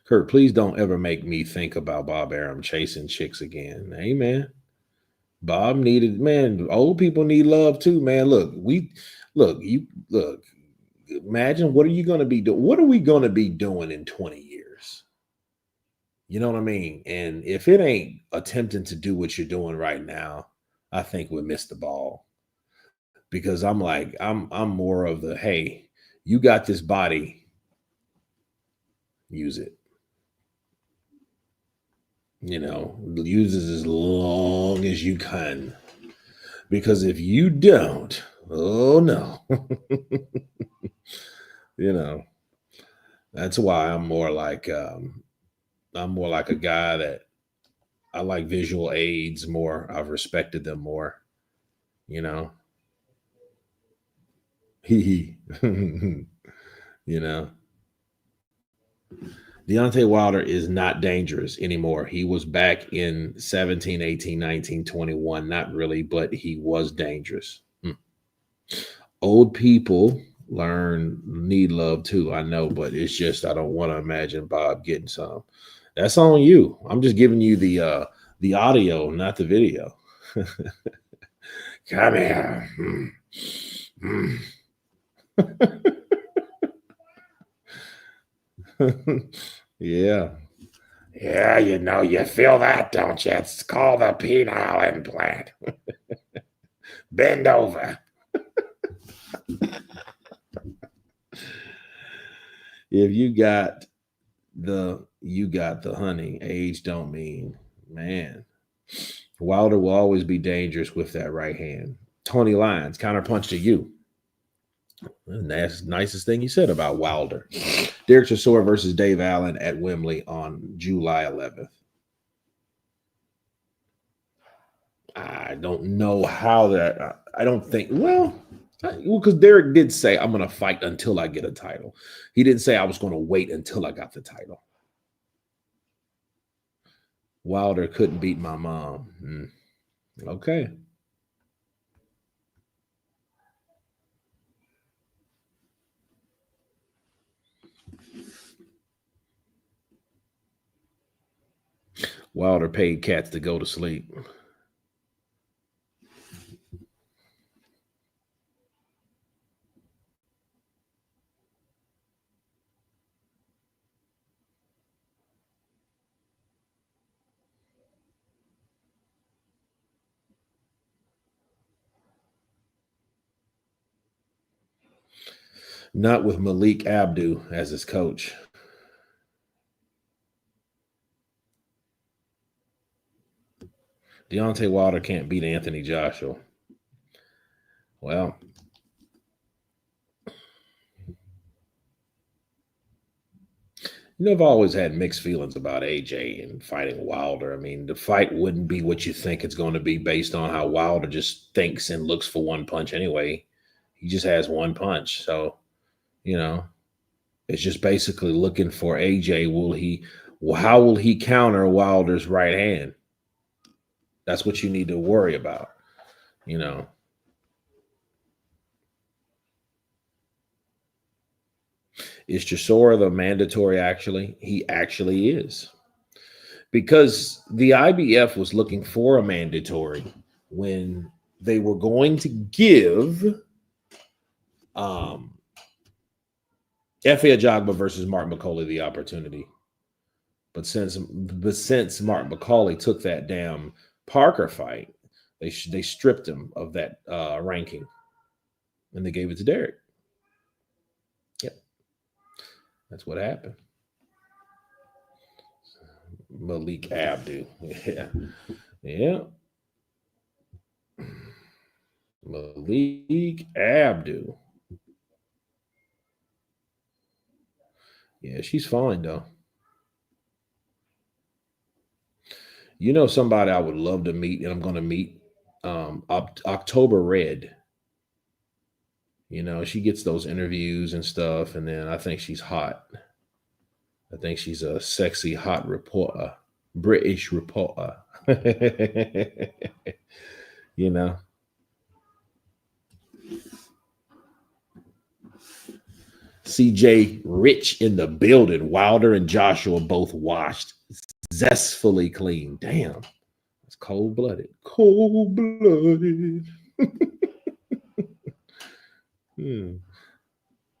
Kurt, please don't ever make me think about Bob Arum chasing chicks again. Hey, man. Bob needed, man, old people need love too, man. Look, imagine what are you going to be doing? What are we going to be doing in 20 years? You know what I mean? And if it ain't attempting to do what you're doing right now, I think we missed the ball. Because I'm like, I'm more of the, hey, you got this body, use it. Use it as long as you can. Because if you don't, oh no. That's why I'm more like a guy that I like visual aids more. I've respected them more, you know. Deontay Wilder is not dangerous anymore. He was back in 17, 18, 19, 21. Not really, but he was dangerous. Old people need love too. I know, but it's just I don't want to imagine Bob getting some. That's on you. I'm just giving you the audio, not the video. Come here. Yeah. Yeah, you feel that, don't you? It's called a penile implant. Bend over. If you got the honey, age don't mean, man. Wilder will always be dangerous with that right hand. Tony Lyons, counterpunch to you. And that's the nicest thing you said about Wilder. Derek Chisora versus Dave Allen at Wembley on July 11th. I don't know how that. I don't think. Well, because Derek did say I'm going to fight until I get a title. He didn't say I was going to wait until I got the title. Wilder couldn't beat my mom. Okay. Wilder paid cats to go to sleep. Not with Malik Abdu as his coach. Deontay Wilder can't beat Anthony Joshua. Well, I've always had mixed feelings about AJ and fighting Wilder. I mean, the fight wouldn't be what you think it's going to be based on how Wilder just thinks and looks for one punch anyway. He just has one punch. So, it's just basically looking for AJ. How will he counter Wilder's right hand? That's what you need to worry about, Is Chisora the mandatory actually? He actually is. Because the IBF was looking for a mandatory when they were going to give Efe Ajagba versus Mark McCauley the opportunity. But since Mark McCauley took that damn Parker fight, they stripped him of that ranking and they gave it to Derek. Yep, that's what happened. Malik Abdu, yeah, yeah. Malik Abdu. Yeah, she's fine though. You know somebody I would love to meet, and I'm going to meet October Red. You know, she gets those interviews and stuff, and then I think she's hot. I think she's a sexy, hot reporter, British reporter. You know, CJ Rich in the building. Wilder and Joshua both washed zestfully clean. Damn, it's cold blooded. Cold blooded.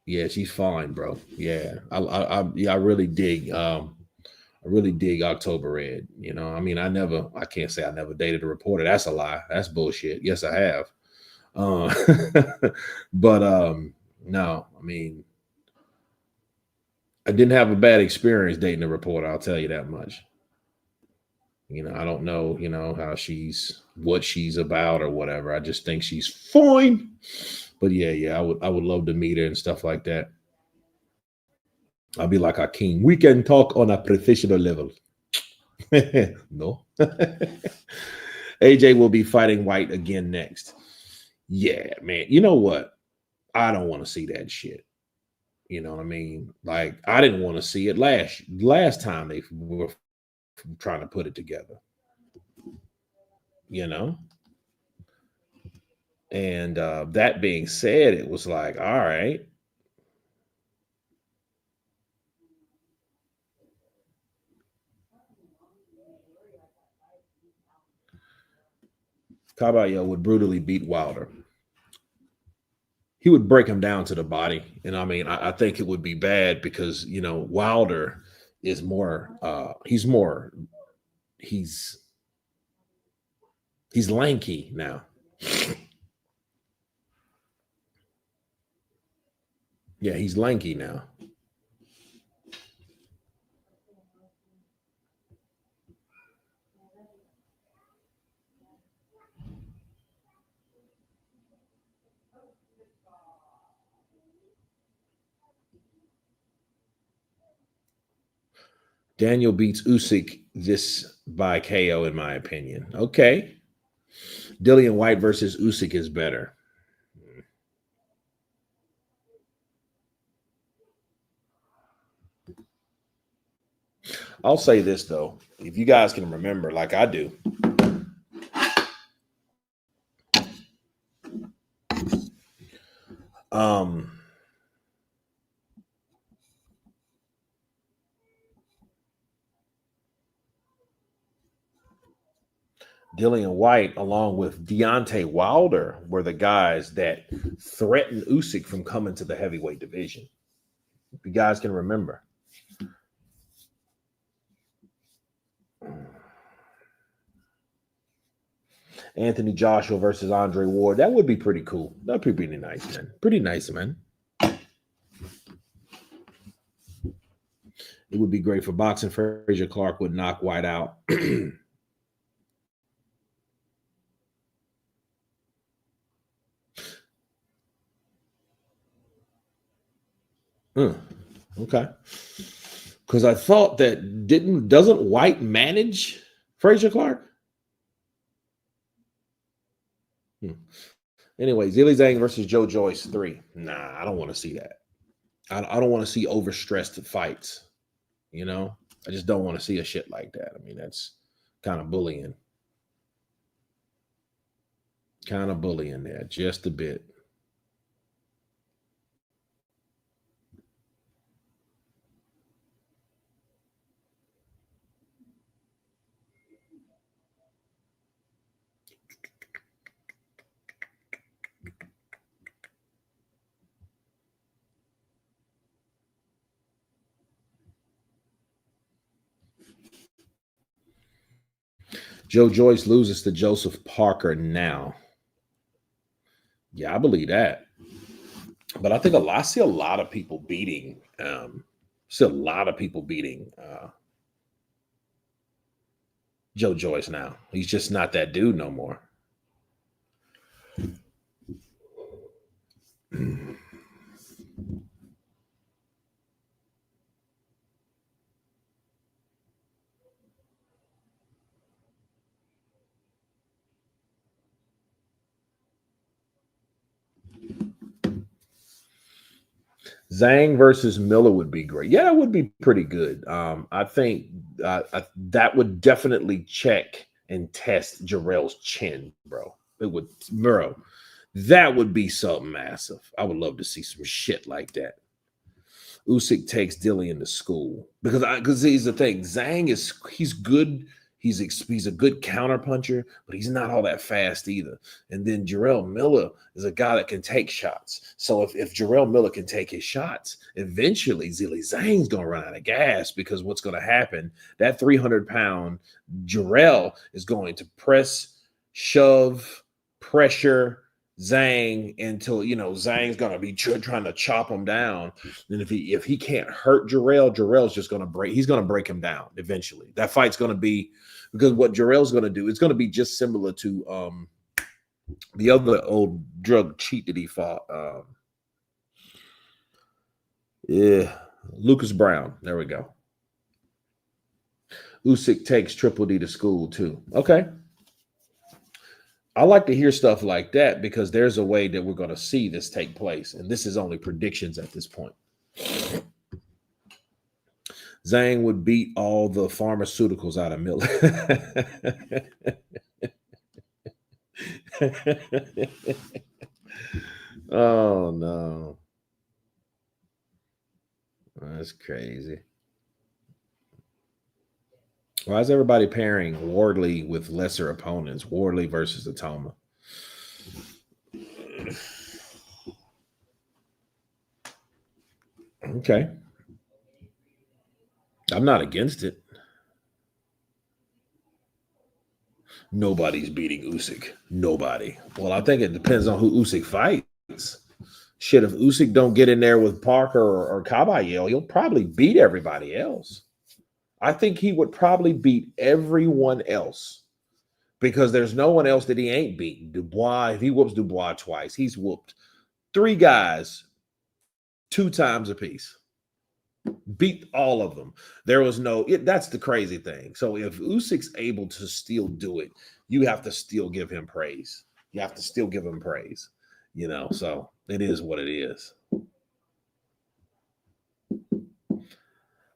Yeah, she's fine, bro. Yeah, I really dig. I really dig October Red. You know, I mean, I can't say I never dated a reporter. That's a lie. That's bullshit. Yes, I have. Uh, but no, I mean, I didn't have a bad experience dating a reporter. I'll tell you that much. You know, I don't know, what she's about or whatever. I just think she's fine. But yeah, I would love to meet her and stuff like that. I'll be like Akeem. We can talk on a professional level. No. AJ will be fighting White again next. Yeah, man. You know what? I don't want to see that shit. You know what I mean? Like, I didn't want to see it last time they were trying to put it together. You know? And that being said, it was like, all right. Caballo would brutally beat Wilder. He would break him down to the body. And I mean, I think it would be bad because, Wilder is more, he's lanky now. Yeah, he's lanky now. Daniel beats Usyk this by KO, in my opinion. Okay. Dillian White versus Usyk is better. I'll say this though, if you guys can remember, like I do, um, Dillian White, along with Deontay Wilder, were the guys that threatened Usyk from coming to the heavyweight division. If you guys can remember. Anthony Joshua versus Andre Ward. That would be pretty cool. That'd be pretty nice, man. Pretty nice, man. It would be great for boxing. Frazier Clark would knock White out. Okay. Because I thought that doesn't White manage Frazier Clark? Anyway, Zhilei Zhang versus Joe Joyce 3. Nah, I don't want to see that. I don't want to see overstressed fights. I just don't want to see a shit like that. I mean, that's kind of bullying. Kind of bullying there, just a bit. Joe Joyce loses to Joseph Parker now. Yeah, I believe that. But I think I see a lot of people beating. See a lot of people beating Joe Joyce now. He's just not that dude no more. Zhang versus Miller would be great. Yeah, it would be pretty good. I think that would definitely check and test Jarrell's chin, bro. It would, bro. That would be something massive. I would love to see some shit like that. Usyk takes Dillian to school because he's the thing. Zhang he's good. He's a good counter puncher, but he's not all that fast either. And then Jarrell Miller is a guy that can take shots. So if Jarrell Miller can take his shots, eventually Zhilei Zhang's gonna run out of gas because what's gonna happen? That 300-pound Jarrell is going to press, shove, pressure Zhang until Zhang's gonna be trying to chop him down. And if he can't hurt Jarrell's just gonna break. He's gonna break him down eventually. That fight's gonna be because what Jarrell's gonna do, it's gonna be just similar to the other old drug cheat that he fought. Yeah, Lucas Brown. There we go. Usyk takes Triple D to school too. Okay. I like to hear stuff like that because there's a way that we're going to see this take place. And this is only predictions at this point. Zhang would beat all the pharmaceuticals out of Miller. Oh, no. That's crazy. Why is everybody pairing Wardley with lesser opponents? Wardley versus Atoma. Okay. I'm not against it. Nobody's beating Usyk. Nobody. Well, I think it depends on who Usyk fights. Shit, if Usyk don't get in there with Parker or Caballero, he'll probably beat everybody else. I think he would probably beat everyone else because there's no one else that he ain't beaten. Dubois, if he whoops Dubois twice, he's whooped 3 guys 2 times apiece. Beat all of them. There was that's the crazy thing. So if Usyk's able to still do it, you have to still give him praise. You have to still give him praise, so it is what it is.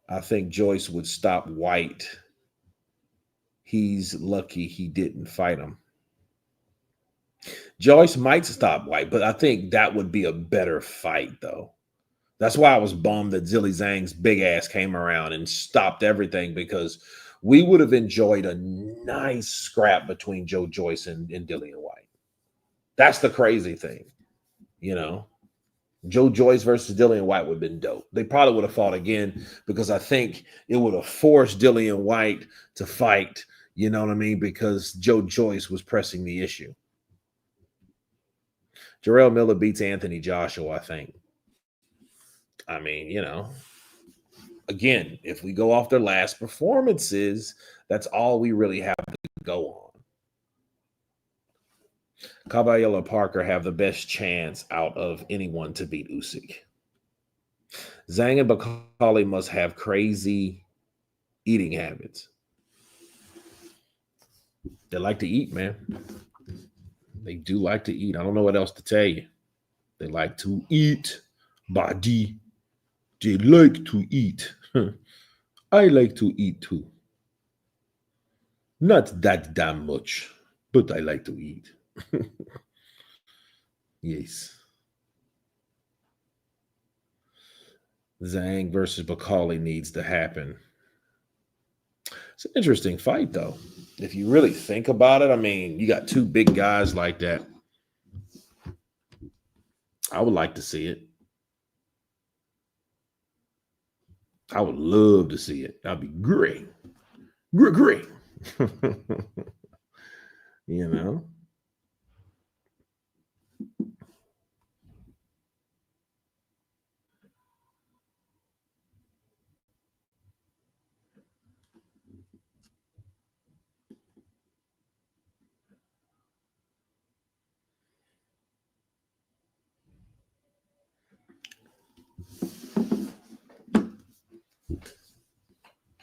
I think Joyce would stop White. He's lucky he didn't fight him. Joyce might stop White, but I think that would be a better fight, though. That's why I was bummed that Zhilei Zhang's big ass came around and stopped everything because we would have enjoyed a nice scrap between Joe Joyce and Dillian White. That's the crazy thing, Joe Joyce versus Dillian White would have been dope. They probably would have fought again because I think it would have forced Dillian White to fight, you know what I mean? Because Joe Joyce was pressing the issue. Jarrell Miller beats Anthony Joshua, I think. I mean, again, if we go off their last performances, that's all we really have to go on. Caballero and Parker have the best chance out of anyone to beat Usyk. Zhang and Bakali must have crazy eating habits. They like to eat, man. They do like to eat. I don't know what else to tell you. They like to eat. Body. They like to eat. I like to eat too. Not that damn much, but I like to eat. Yes. Zhang versus Bakali needs to happen. It's an interesting fight, though. If you really think about it, I mean, you got 2 big guys like that. I would like to see it. I would love to see it. That'd be great. Great. You know?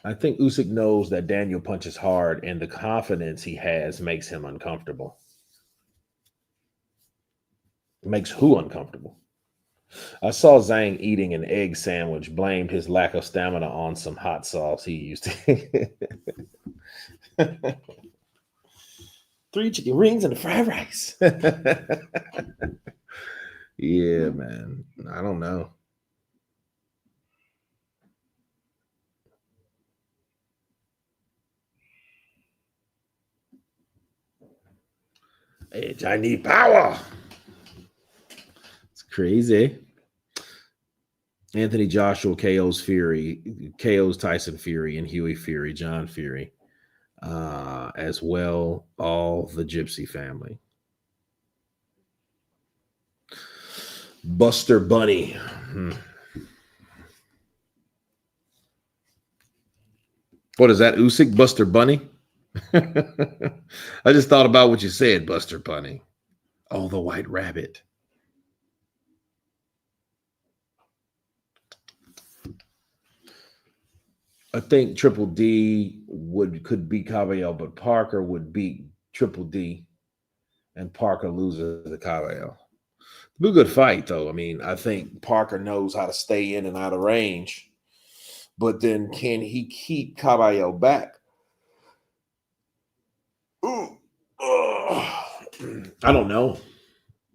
I think Usyk knows that Daniel punches hard, and the confidence he has makes him uncomfortable. Makes who uncomfortable? I saw Zhang eating an egg sandwich, blamed his lack of stamina on some hot sauce he used to. 3 chicken rings and a fried rice. Yeah, man. I don't know. Hey, I need power. It's crazy. Anthony Joshua KO's Fury, KO's Tyson Fury and Huey Fury, John Fury, as well, all the Gypsy family. Buster Bunny. What is that, Usyk? Buster Bunny? I just thought about what you said, Buster Bunny. Oh, the White Rabbit. I think Triple D could beat Cabello, but Parker would beat Triple D, and Parker loses to Cabello. It'd be a good fight, though. I mean, I think Parker knows how to stay in and out of range, but then can he keep Cabello back? Ooh. I don't know.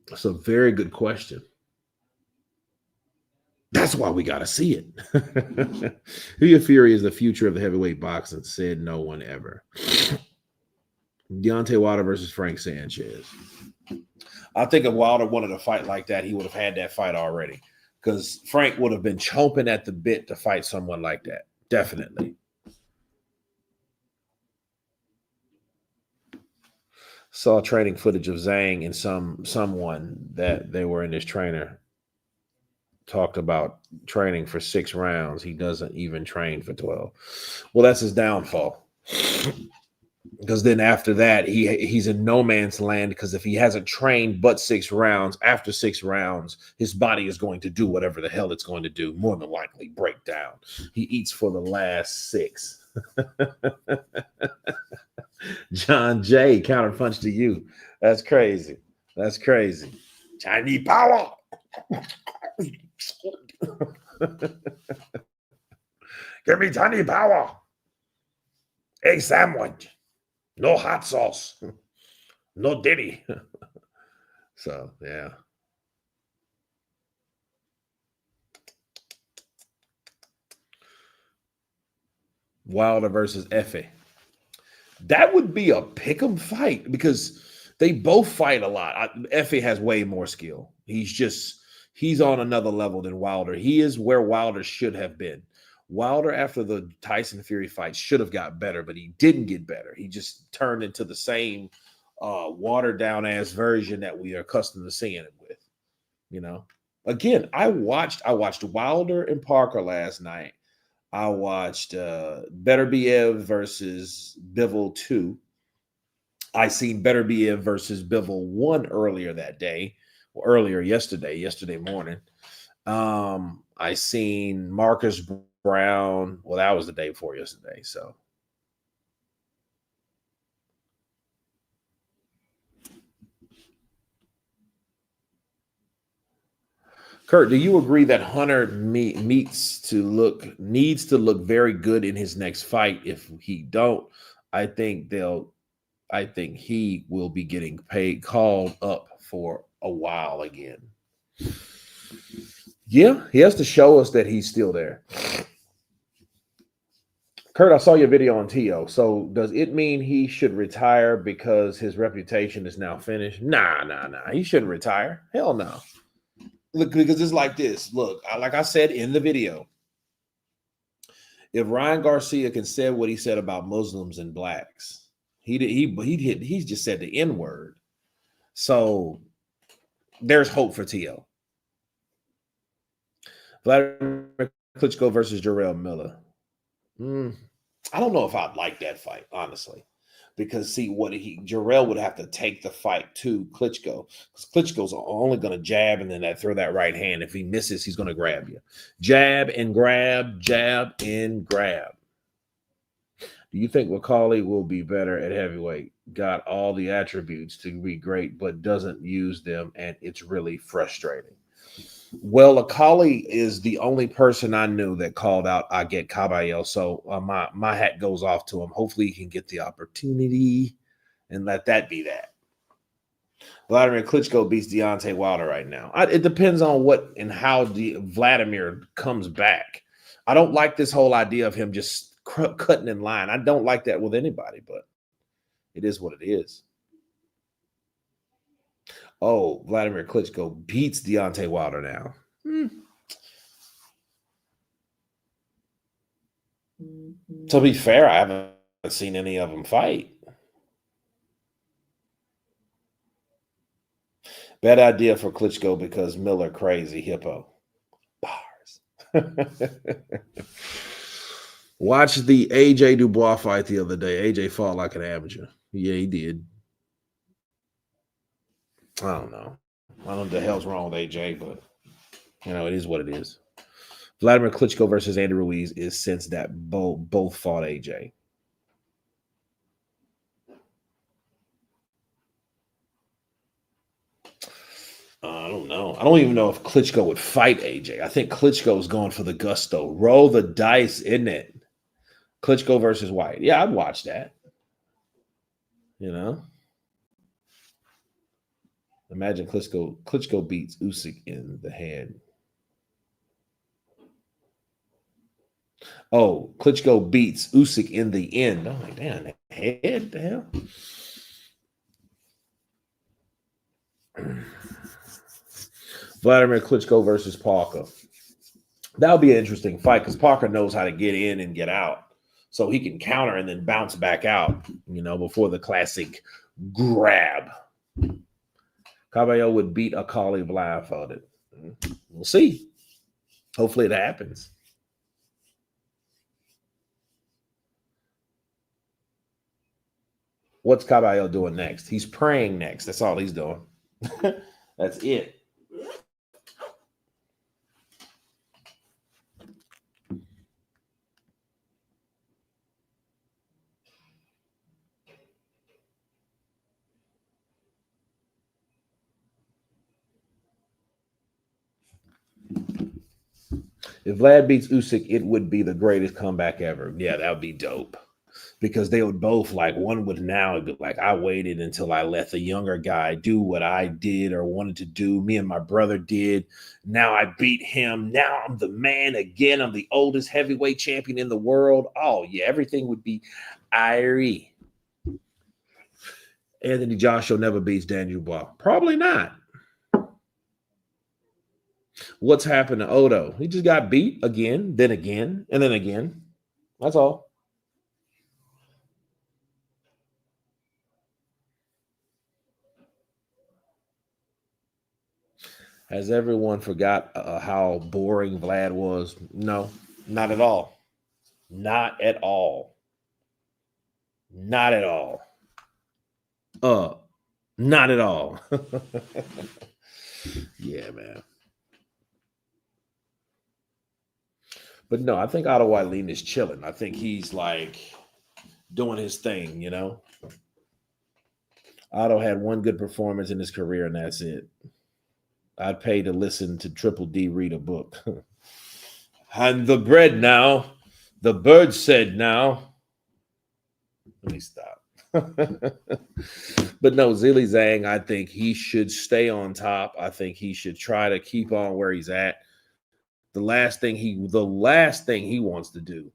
That's a very good question. That's why we got to see it. Huey Fury is the future of the heavyweight boxing, said no one ever. Deontay Wilder versus Frank Sanchez. I think if Wilder wanted a fight like that, he would have had that fight already, because Frank would have been chomping at the bit to fight someone like that. Definitely. Saw training footage of Zhang and someone that they were in his trainer talked about training for 6 rounds. He doesn't even train for 12. Well, that's his downfall. Because then after that, he's in no man's land, because if he hasn't trained but 6 rounds, after 6 rounds, his body is going to do whatever the hell it's going to do, more than likely break down. He eats for the last 6. John J. Counterpunch to you. That's crazy. That's crazy. Chinese power. Give me Chinese power. Egg sandwich. No hot sauce. No Diddy. So, yeah. Wilder versus Effie. That would be a pick'em fight, because they both fight a lot. Effie has way more skill. He's on another level than Wilder. He is where Wilder should have been. Wilder, after the Tyson Fury fight, should have got better, but he didn't get better. He just turned into the same watered down ass version that we are accustomed to seeing it with. You know, again, I watched Wilder and Parker last night. I watched Beterbiev versus Bivol 2. I seen Beterbiev versus Bivol 1 earlier that day, or earlier yesterday morning. I seen Marcus Brown. Well, that was the day before yesterday. So, Kurt, do you agree that Hunter needs to look very good in his next fight? If he don't, I think he will be getting called up for a while again. Yeah, he has to show us that he's still there. Kurt, I saw your video on Tio. So does it mean he should retire because his reputation is now finished? Nah. He shouldn't retire. Hell no. Look, because it's like this. Look, like I said in the video, if Ryan Garcia can say what he said about Muslims and blacks, He just said the N word. So there's hope for TL. Vladimir Klitschko versus Jarrell Miller. I don't know if I'd like that fight, honestly, because see what Jarrell would have to take the fight to Klitschko, because Klitschko's only going to jab and then throw that right hand. If he misses, he's going to grab you. Jab and grab, jab and grab. Do you think Wakali will be better at heavyweight? Got all the attributes to be great, but doesn't use them, and it's really frustrating. Well, Akali is the only person I knew that called out I get Caballero. So my hat goes off to him. Hopefully he can get the opportunity and let that be that. Vladimir Klitschko beats Deontay Wilder right now. It depends on what and how Vladimir comes back. I don't like this whole idea of him just cutting in line. I don't like that with anybody, but it is what it is. Oh, Vladimir Klitschko beats Deontay Wilder now. To be fair, I haven't seen any of them fight. Bad idea for Klitschko because Miller crazy hippo. Bars. Watch the AJ Dubois fight the other day. AJ fought like an amateur. Yeah, he did. I don't know. I don't know what the hell's wrong with AJ, but it is what it is. Vladimir Klitschko versus Andy Ruiz is since that both fought AJ. I don't know. I don't even know if Klitschko would fight AJ. I think Klitschko is going for the gusto. Roll the dice, isn't it? Klitschko versus White. Yeah, I'd watch that. Imagine Klitschko beats Usyk in the head. Oh, Klitschko beats Usyk in the end. I'm like, damn, the head, the hell? Vladimir Klitschko versus Parker. That would be an interesting fight because Parker knows how to get in and get out. So he can counter and then bounce back out, before the classic grab. Caballero would beat Akali blindfolded. We'll see. Hopefully it happens. What's Caballero doing next? He's praying next. That's all he's doing. That's it. If Vlad beats Usyk, it would be the greatest comeback ever. Yeah, that would be dope. Because they would both one would now be like, I waited until I let the younger guy do what I did or wanted to do. Me and my brother did. Now I beat him. Now I'm the man again. I'm the oldest heavyweight champion in the world. Oh, yeah, everything would be irie. Anthony Joshua never beats Daniel Dubois. Probably not. What's happened to Odo? He just got beat again, then again, and then again. That's all. Has everyone forgot how boring Vlad was? No, not at all. Not at all. Not at all. Not at all. Yeah, man. But no, I think Otto Wylene is chilling. I think he's doing his thing, Otto had one good performance in his career, and that's it. I'd pay to listen to Triple D read a book. And the bread now. The bird said now. Let me stop. But no, Zhilei Zhang, I think he should stay on top. I think he should try to keep on where he's at. The last thing he wants to do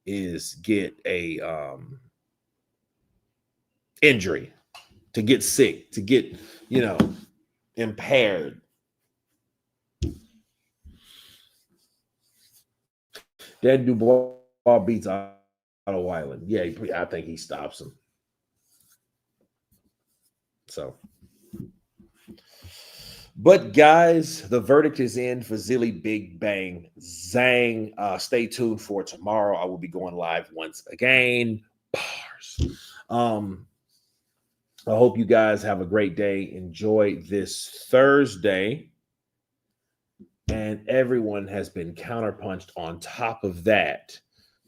is get a injury, to get sick, to get, impaired. Dan Dubois beats Otto Wylene. Yeah, I think he stops him. So, but guys, the verdict is in for Zhilei Big Bang Zhang. Stay tuned for tomorrow. I will be going live once again. Bars. I hope you guys have a great day. Enjoy this Thursday. And everyone has been counterpunched. On top of that,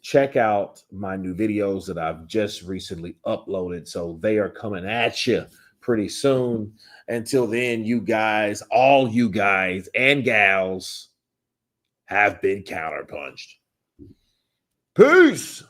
check out my new videos that I've just recently uploaded. So they are coming at you pretty soon. Until then, you guys, all you guys and gals have been counterpunched. Peace.